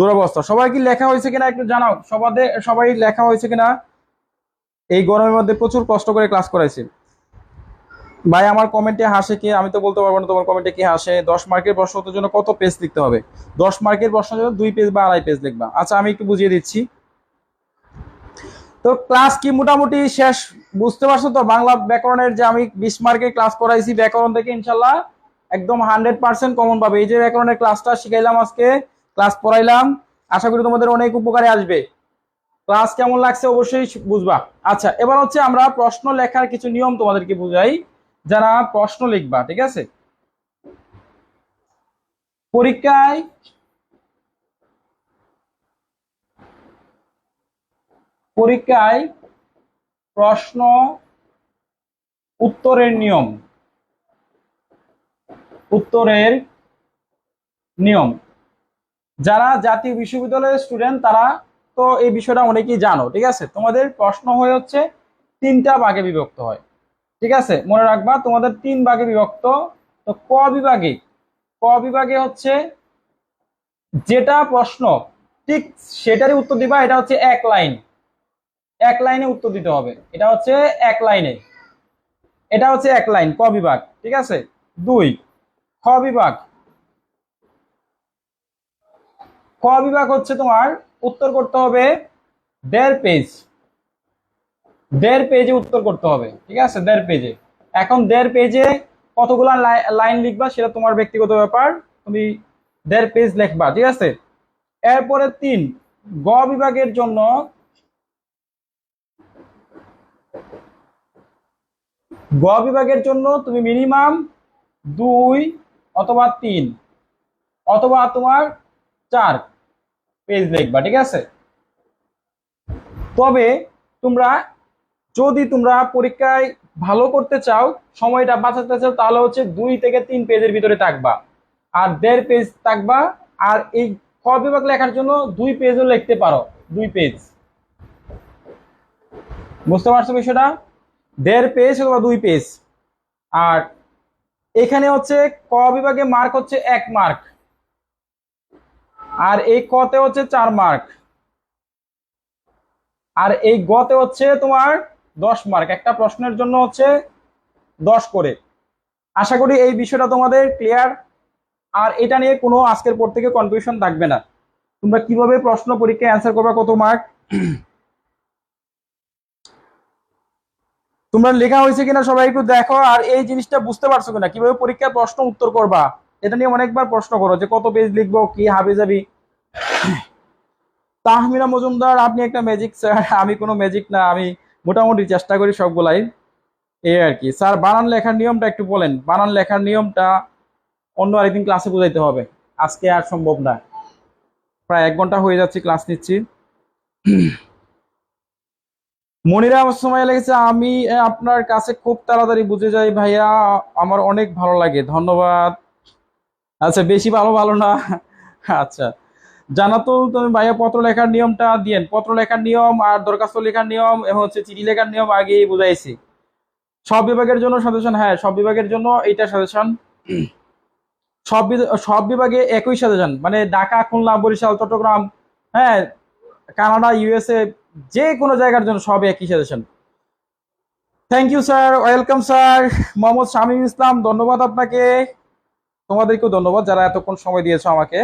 দুরবস্থা। সবাই কি লেখা হয়েছে কিনা একটু জানাও, সবাই লেখা হয়েছে কিনা? এই গরমের মধ্যে প্রচুর কষ্ট করে ক্লাস করাইছে ভাই। আমার কমেন্টে হাসে কে? আমি তো বলতে পারবো না তোমার কমেন্টে কি হাসে। 10 মার্কের প্রশ্ন উত্তরের জন্য কত পেজ লিখতে হবে? 10 মার্কের প্রশ্নের জন্য 2 পেজ বা আড়াই পেজ লিখবা। আচ্ছা আমি একটু বুঝিয়ে দিচ্ছি। তো ক্লাস কি মোটামুটি শেষ? বুঝতে পারছো তো? বাংলা ব্যাকরণের যে আমি 20 মার্কের ক্লাস করাইছি, ব্যাকরণ থেকে ইনশাল্লাহ একদম 100% কমন পাবে। এই যে ব্যাকরণের ক্লাসটা শিখাইলাম আজকে, ক্লাস পড়াইলাম, আশা করি তোমাদের অনেক উপকারে আসবে। ক্লাস কেমন লাগছে অবশ্যই বুঝবা। আচ্ছা এবার হচ্ছে আমরা প্রশ্ন লেখার কিছু নিয়ম তোমাদেরকে বুঝাই, যারা প্রশ্ন লিখবা, ঠিক আছে? পরীক্ষায় পরীক্ষায় প্রশ্ন উত্তরের নিয়ম, উত্তরের নিয়ম। যারা জাতীয় বিশ্ববিদ্যালয়ের স্টুডেন্ট তারা তো এই বিষয়টা অনেকেই জানো, ঠিক আছে? তোমাদের প্রশ্ন হয়ে হচ্ছে 3টা ভাগে বিভক্ত হয়, ঠিক আছে? মনে রাখবা তোমাদের 3 ভাগে বিভক্ত। তো ক বিভাগে হচ্ছে যেটা প্রশ্ন ঠিক সেটারই উত্তর দিবা। এটা হচ্ছে এক লাইনে উত্তর দিতে হবে। এটা হচ্ছে এক লাইনে, এটা হচ্ছে এক লাইন, ক বিভাগ, ঠিক আছে? 2 খ বিভাগ। খ বিভাগ হচ্ছে তোমার উত্তর করতে হবে 1.5 পেজ, 1.5 পেজে উত্তর করতে হবে, ঠিক আছে? 1.5 পেজে। এখন 1.5 পেজে কতগুলা লাইন লিখবা সেটা তোমার ব্যক্তিগত ব্যাপার, তুমি 1.5 পেজ লিখবা, ঠিক আছে? এরপরে 3 গ বিভাগের জন্য, গ বিভাগের জন্য তুমি মিনিমাম 2 অথবা 3 অথবা তোমার 4 পেজ লিখবা, ঠিক আছে? তবে তোমরা যদি তোমরা পরীক্ষায় ভালো করতে চাও, সময়টা বাঁচাতে চাও, তাহলে হচ্ছে 2 থেকে 3 পেজের ভিতরে থাকবা, আর 1.5 পেজ থাকবা। আর এই খ বিভাগ লেখার জন্য 2 পেজও লিখতে পারো, 2 পেজ। বুঝতে পারছো বিষয়টা? 1.5 পেজ অথবা 2 পেজ। আর এখানে হচ্ছে ক বিভাগে মার্ক হচ্ছে 1 মার্ক, আর এই কতে হচ্ছে 4 মার্ক, আর এই গতে হচ্ছে তোমার 10 মার্ক। একটা প্রশ্নের জন্য হচ্ছে 10 করে। আশা করি এই বিষয়টা তোমাদের ক্লিয়ার। আর এটা নিয়ে কোনো আজকের পর থেকে কনফিউশন থাকবে না। তোমরা কিভাবে প্রশ্ন পরীক্ষায় অ্যান্সার করবে, কত মার্ক, তোমরা লেখা হয়েছে কিনা সবাই একটু দেখো। আর এই জিনিসটা বুঝতে পারছো কিনা কিভাবে পরীক্ষায় প্রশ্ন উত্তর করবা, এটা নিয়ে অনেকবার প্রশ্ন করো যে কত পেজ লিখবো, কি হাবি যাবি। তাহমিনা মজুমদার, আপনি একটা ম্যাজিক স্যার। আমি কোনো ম্যাজিক না, আমি মোটামুটি চেষ্টা করি সবগুলাই। এই আর কি স্যার। বানান লেখার নিয়মটা একটু বলেন, বানান লেখার নিয়মটা অন্য আরেকদিন ক্লাসে বুঝাইতে হবে, আজকে আর সম্ভব না। প্রায় 1 ঘন্টা হয়ে যাচ্ছে ক্লাস নিচ্ছি। মনিরা আমার সময় লেগেছে, আমি আপনার কাছে খুব তাড়াতাড়ি বুঝে যাই ভাইয়া, আমার অনেক ভালো লাগে, ধন্যবাদ। আচ্ছা বেশি ভালো ভালো না। আচ্ছা, জানা তো তুমি ভাইয়া, পত্র লেখার নিয়মটা দিয়েন। পত্র লেখার নিয়ম আর দরখাস্ত লেখার নিয়ম এবং হচ্ছে চিঠি লেখার নিয়ম আগেই বুঝাইছি। সব বিভাগের জন্য সাজেশন, হ্যাঁ সব বিভাগের জন্য এইটা সাজেশন। সব বিভাগে একই সাজেশন, মানে ঢাকা, খুলনা, বরিশাল, চট্টগ্রাম, হ্যাঁ, কানাডা, ইউএসএ, যে কোনো জায়গার জন্য সব একই suggestion. Thank you sir, welcome sir. Mohammad Shamim Islam, ধন্যবাদ আপনাকে। তোমাদেরকেও ধন্যবাদ যারা এতক্ষণ সময় দিয়েছো আমাকে।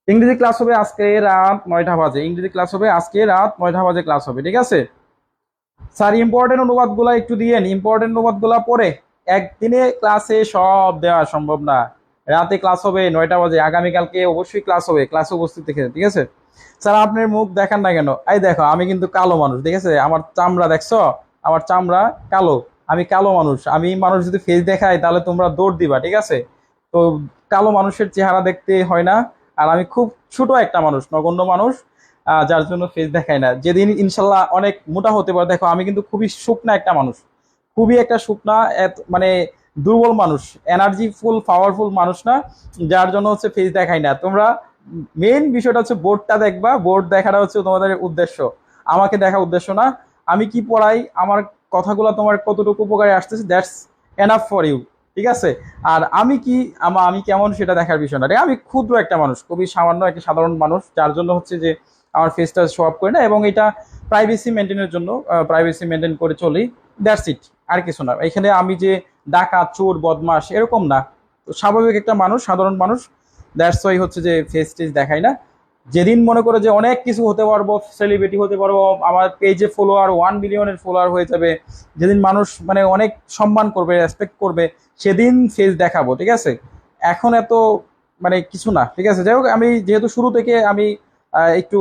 ইংরেজি ক্লাস হবে আজকে রাত 9টা বাজে, ইংরেজি ক্লাস হবে আজকে রাত 9টা বাজে ক্লাস হবে, ঠিক আছে স্যার? ইম্পর্টেন্ট অনুবাদগুলো একটু দিয়েন, ইম্পর্টেন্ট অনুবাদগুলো পড়ে। একদিনে ক্লাসে সব দেওয়া সম্ভব না। রাতে ক্লাস হবে 9টা বাজে, আগামীকালকে অবশ্যই ক্লাস হবে, ক্লাসে উপস্থিত থেকে, ঠিক আছে স্যার? আপনার মুখ দেখান না কেন? এই দেখো, আমি কিন্তু কালো মানুষ, ঠিক আছে? আমার চামড়া দেখছো? আমার চামড়া কালো, আমি কালো মানুষ। আমি মানুষ যদি ফেস দেখাই তাহলে তোমরা দৌড় দিবা, ঠিক আছে? তো কালো মানুষের চেহারা দেখতে হয় না। আর আমি খুব ছোট একটা মানুষ, নগণ্য মানুষ, যার জন্য ফেস দেখায় না। যেদিন ইনশাল্লাহ অনেক মোটা হতে পারে, দেখো আমি কিন্তু খুবই শুকনা একটা মানুষ, খুবই একটা শুকনা, মানে দুর্বল মানুষ, এনার্জি ফুল পাওয়ারফুল মানুষ না, যার জন্য হচ্ছে ফেস দেখায় না। তোমরা মেইন বিষয়টা হচ্ছে বোর্ডটা দেখবা, বোর্ড দেখাটা হচ্ছে তোমাদের উদ্দেশ্য, আমাকে দেখা উদ্দেশ্য না। আমি কি পড়াই, আমার কথাগুলো তোমার কতটুকু উপকারে আসতেছে, দ্যাটস এনাফ ফর ইউ, ঠিক আছে? আর আমি কি, আমি কেমন সেটা দেখার বিষয় না। আমি ক্ষুদ্র একটা মানুষ, খুবই সামান্য একটা সাধারণ মানুষ, যার জন্য হচ্ছে যে আমার ফেসটা শো আপ করে না, এবং এটা প্রাইভেসি মেনটেনের জন্য, প্রাইভেসি মেনটেন করে চলি, দ্যাটস ইট। আর কিছু না। এখানে আমি যে ডাকাত, চোর, বদমাস এরকম না, তো স্বাভাবিক একটা মানুষ, সাধারণ মানুষ, দ্যাটস ওয়াই হচ্ছে যে ফেস টেস দেখাই না। যেদিন মনে করে যে অনেক কিছু হতে পারবো, সেলিব্রিটি হতে পারবো, আমার পেজে ফলোয়ার 1 বিলিয়নের ফলোয়ার হয়ে যাবে, যেদিন মানুষ মানে অনেক সম্মান করবে, রেসপেক্ট করবে, সেদিন ফেস দেখাবো, ঠিক আছে? এখন এত মানে কিছু না, ঠিক আছে? যাই হোক, আমি যেহেতু শুরু থেকে আমি একটু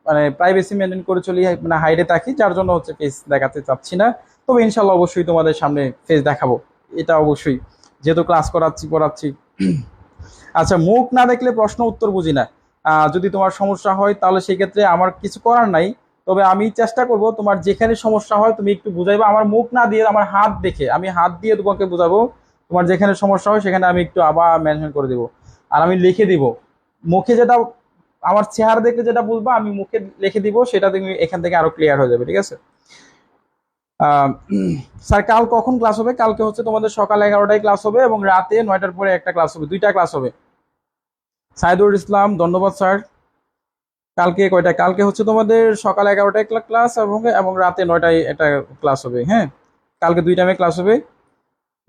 মানে প্রাইভেসি মেনটেন করে চলি, মানে হাইডে থাকি, যার জন্য হচ্ছে ফেস দেখাতে চাচ্ছি না। তবে ইনশাল্লাহ অবশ্যই তোমাদের সামনে ফেস দেখাবো, এটা অবশ্যই, যেহেতু ক্লাস করাচ্ছি, পড়াচ্ছি। আচ্ছা, মুখ না দেখলে প্রশ্ন উত্তর বুঝি না। যদি তোমার সমস্যা হয় তাহলে সেই ক্ষেত্রে আমার কিছু করার নাই। তবে আমি চেষ্টা করব, তোমার যেখানে সমস্যা হয় তুমি একটু বুঝাইবা, আমার মুখ না দিয়ে আমার হাত দেখে, আমি হাত দিয়ে তোমাকে বুঝাবো। তোমার যেখানে সমস্যা হয় সেখানে আমি একটু আবার মেনশন করে দিব, আর আমি লিখে দিব। মুখে যেটা, আমার চেহারা দেখলে যেটা বুঝবা, আমি মুখে লিখে দিব, সেটা তুমি এখান থেকে আরো ক্লিয়ার হয়ে যাবে, ঠিক আছে? আহ, স্যার কাল কখন ক্লাস হবে? কালকে হচ্ছে তোমাদের সকাল 11টায় ক্লাস হবে, এবং রাতে 9টার পরে একটা ক্লাস হবে, 2টা ক্লাস হবে। সাইদুর ইসলাম, ধন্যবাদ স্যার। কালকে কয়টা? কালকে হচ্ছে তোমাদের সকাল 11টায় ক্লাস, এবং এবং রাতে 9টায় একটা ক্লাস হবে, হ্যাঁ। কালকে 2 টাইমে ক্লাস হবে।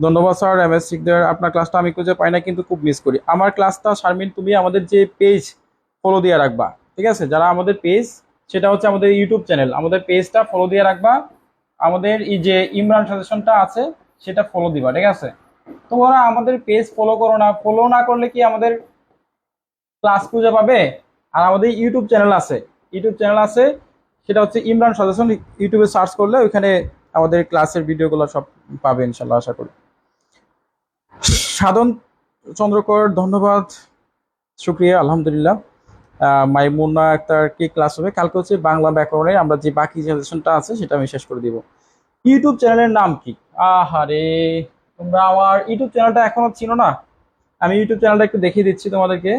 ধন্যবাদ স্যার। এম এস সিকদার, আপনার ক্লাসটা আমি খুঁজে পাই না, কিন্তু খুব মিস করি আমার ক্লাসটা। শারমিন, তুমি আমাদের যে পেজ ফলো দিয়ে রাখবা, ঠিক আছে? যারা আমাদের পেজ, সেটা হচ্ছে আমাদের ইউটিউব চ্যানেল, আমাদের পেজটা ফলো দিয়ে রাখবা। আমাদের এই যে ইমরান সাজেশনটা আছে সেটা ফলো দিবা, ঠিক আছে? তোমরা আমাদের পেজ ফলো করো না, ফলো না করলে কি আমাদের ক্লাস খুঁজে পাবে? আর আমাদের ইউটিউব চ্যানেল আছে, ইউটিউব চ্যানেল আছে, সেটা হচ্ছে ইমরান সাজেশন। ইউটিউবে সার্চ করলে ওইখানে আমাদের ক্লাসের ভিডিওগুলো সব পাবে ইনশাল্লাহ, আশা করি। সাধন চন্দ্রকর, ধন্যবাদ, শুক্রিয়া, আলহামদুলিল্লাহ। মাইমুনা আক্তার, কি ক্লাস হবে? কালকে হচ্ছে বাংলা ব্যাকরণের, আমরা যে বাকি সাজেশনটা আছে সেটা আমি শেষ করে দিব। ইউটিউব চ্যানেলের নাম কি? আহারে, তোমরা আমার ইউটিউব চ্যানেলটা এখনো চিনো না? আমি ইউটিউব চ্যানেলটা একটু দেখিয়ে দিচ্ছি তোমাদেরকে।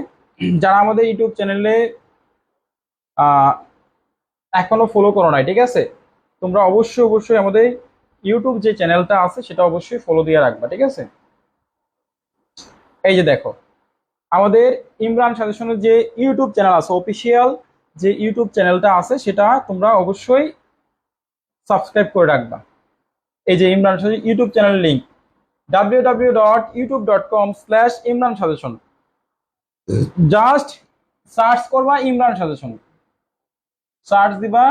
যারা আমাদের ইউটিউব চ্যানেলে এখনো ফলো করো নাই, ঠিক আছে? তোমরা অবশ্যই অবশ্যই আমাদের ইউটিউব যে চ্যানেলটা আছে সেটা অবশ্যই ফলো দিয়ে রাখবা, ঠিক আছে? এই যে দেখো, আমাদের ইমরান সাজেশনের যে ইউটিউব চ্যানেল আছে, অফিসিয়াল যে ইউটিউব চ্যানেলটা আছে, সেটা তোমরা অবশ্যই সাবস্ক্রাইব করে রাখবা। এই যে Imran suggestion YouTube channel link, www.youtube.com/ইমরান সাজেশন। জাস্ট সার্চ করবা ইমরান সাজেশন, সার্চ দিবা,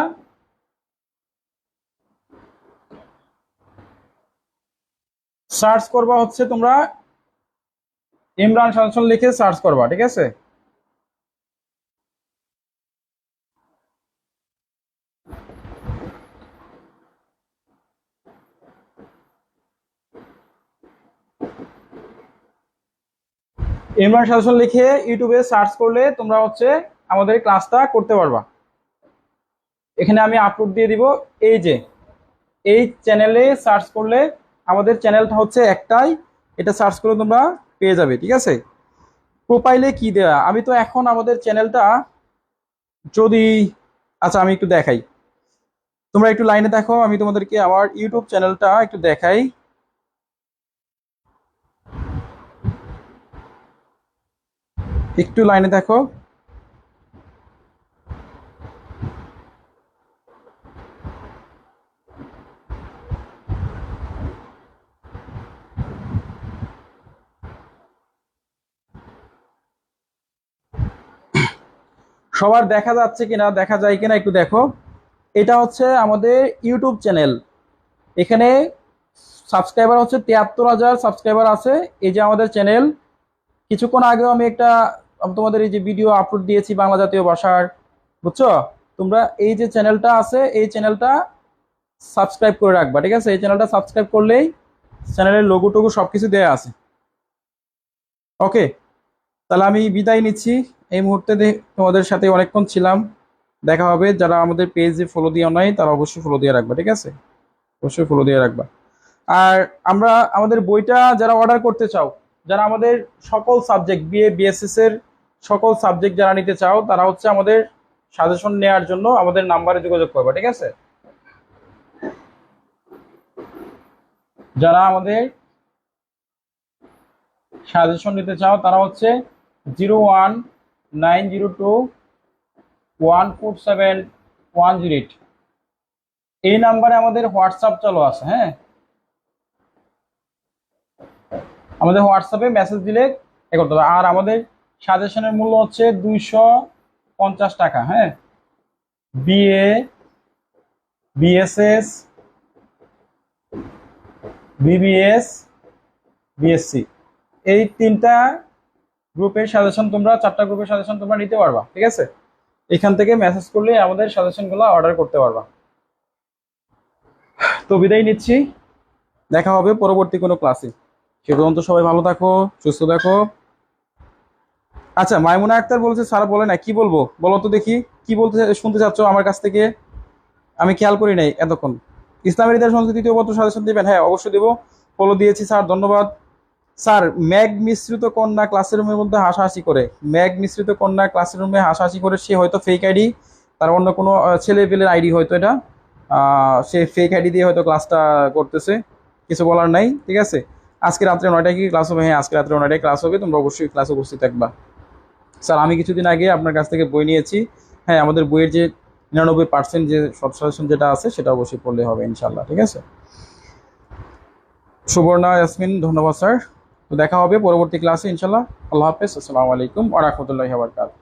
সার্চ করবা হচ্ছে তোমরা ইমরান সাজেশন লিখে সার্চ করবা, ঠিক আছে? ইমরান সাজেশন লিখে ইউটিউবে সার্চ করলে তোমরা হচ্ছে আমাদের ক্লাসটা করতে পারবা। এখানে আমি আপলোড দিয়ে দিব। এই যে এই চ্যানেলে সার্চ করলে আমাদের চ্যানেলটা হচ্ছে একটাই, এটা সার্চ করলে তোমরা পেয়ে যাবে। ঠিক আছে, প্রোফাইলে কি দেওয়া, আমি তো এখন আমাদের চ্যানেলটা যদি, আচ্ছা আমি একটু দেখাই, তোমরা একটু লাইনে দেখো, আমি তোমাদেরকে আমার ইউটিউব চ্যানেলটা একটু দেখাই। একটু লাইনে দেখো। সবার দেখা যাচ্ছে কিনা, দেখা যায় কিনা একটু দেখো। এটা হচ্ছে আমাদের ইউটিউব চ্যানেল। এখানে সাবস্ক্রাইবার হচ্ছে 73,000 সাবস্ক্রাইবার আছে। এই যে আমাদের চ্যানেল, কিছুক্ষণ আগেও আমি একটা তোমাদের এই যে ভিডিও আপলোড দিয়েছি বাংলা জাতীয় ভাষার, বুঝছো? তোমরা এই যে চ্যানেলটা আছে এই চ্যানেলটা সাবস্ক্রাইব করে রাখবা। ঠিক আছে, এই চ্যানেলটা সাবস্ক্রাইব করলেই চ্যানেলের লোগো টোগো সবকিছু দেওয়া আছে। ওকে, তাহলে আমি বিদায় নিচ্ছি। এই মুহূর্তে তোমাদের সাথে অনেকক্ষণ ছিলাম, দেখা হবে। যারা আমাদের পেজে ফলো দিয়ে নাই তারা অবশ্যই ফলো দিয়ে রাখবা। ঠিক আছে, অবশ্যই ফলো দিয়ে রাখবা। আর আমরা আমাদের বইটা যারা অর্ডার করতে চাও, যারা আমাদের সকল সাবজেক্ট বিএ বিএসএস এর সকল সাবজেক্ট যারা নিতে চাও, তারা হচ্ছে আমাদের সাজেশন নেওয়ার জন্য আমাদের নাম্বারে যোগাযোগ করবা। ঠিক আছে, যারা আমাদের সাজেশন নিতে চাও তারা হচ্ছে 019021471008 এই নাম্বারে আমাদের হোয়াটসঅ্যাপ চালু আছে। হ্যাঁ, আমাদের হোয়াটসঅ্যাপে মেসেজ দিলে এ করতে হবে। আর আমাদের সাজেশনের মূল্য হচ্ছে 250 টাকা। হ্যাঁ, বিএ বিএসএস বিবিএস বিএসসি এই তিনটা গ্রুপের সাজেশন তোমরা, 4টা গ্রুপের সাজেশন তোমরা নিতে পারবা। ঠিক আছে, এখান থেকে মেসেজ করলে আমাদের সাজেশনগুলো অর্ডার করতে পারবা। তো বিদায় নিচ্ছি, দেখা হবে পরবর্তী কোনো ক্লাসে। সে পর্যন্ত সবাই ভালো থাকো, সুস্থ থাকো। আচ্ছা, মাইমুনা আক্তার বলছে স্যার বলে না, কি বলবো বলো তো দেখি, কি বলতে শুনতে চাচ্ছ আমার কাছ থেকে? আমি খেয়াল করি নাই এতক্ষণ। ইসলামের ইতিহাস সংস্কৃতি তৃতীয় পত্র সাজেশন দিবেন? হ্যাঁ অবশ্যই দেবো। ফলো দিয়েছি স্যার, ধন্যবাদ স্যার। ম্যাগ মিশ্রিত কন্যা ক্লাসরুমের মধ্যে হাসাহাসি করে, ম্যাগ মিশ্রিত কন্যা ক্লাসরুমে হাসাহাসি করে, সে হয়তো ফেক আইডি, তার অন্য কোনো ছেলে পেলের আইডি হয়তো এটা, সে ফেক আইডি দিয়ে হয়তো ক্লাসটা করতেছে, কিছু বলার নাই। ঠিক আছে, আজকে রাত্রে 9টায় কি ক্লাস হবে? হ্যাঁ আজকে রাত্রে 9টায় ক্লাস হবে, তোমরা অবশ্যই ক্লাসে উপস্থিত থাকবা। স্যার আমি কিছুদিন আগে আপনার কাছ থেকে বই নিয়েছি। হ্যাঁ, আমাদের বইয়ের যে 99% যে শর্ট সাজেশন যেটা আছে সেটা অবশ্যই পড়লে হবে ইনশাল্লাহ। ঠিক আছে, সুবর্ণা ইয়াসমিন ধন্যবাদ স্যার। তো দেখা হবে পরবর্তী ক্লাসে ইনশাল্লাহ। আল্লাহ হাফেজ, আসসালামু আলাইকুম ওয়া রাহমাতুল্লাহি ওয়া বারাকাতুহু।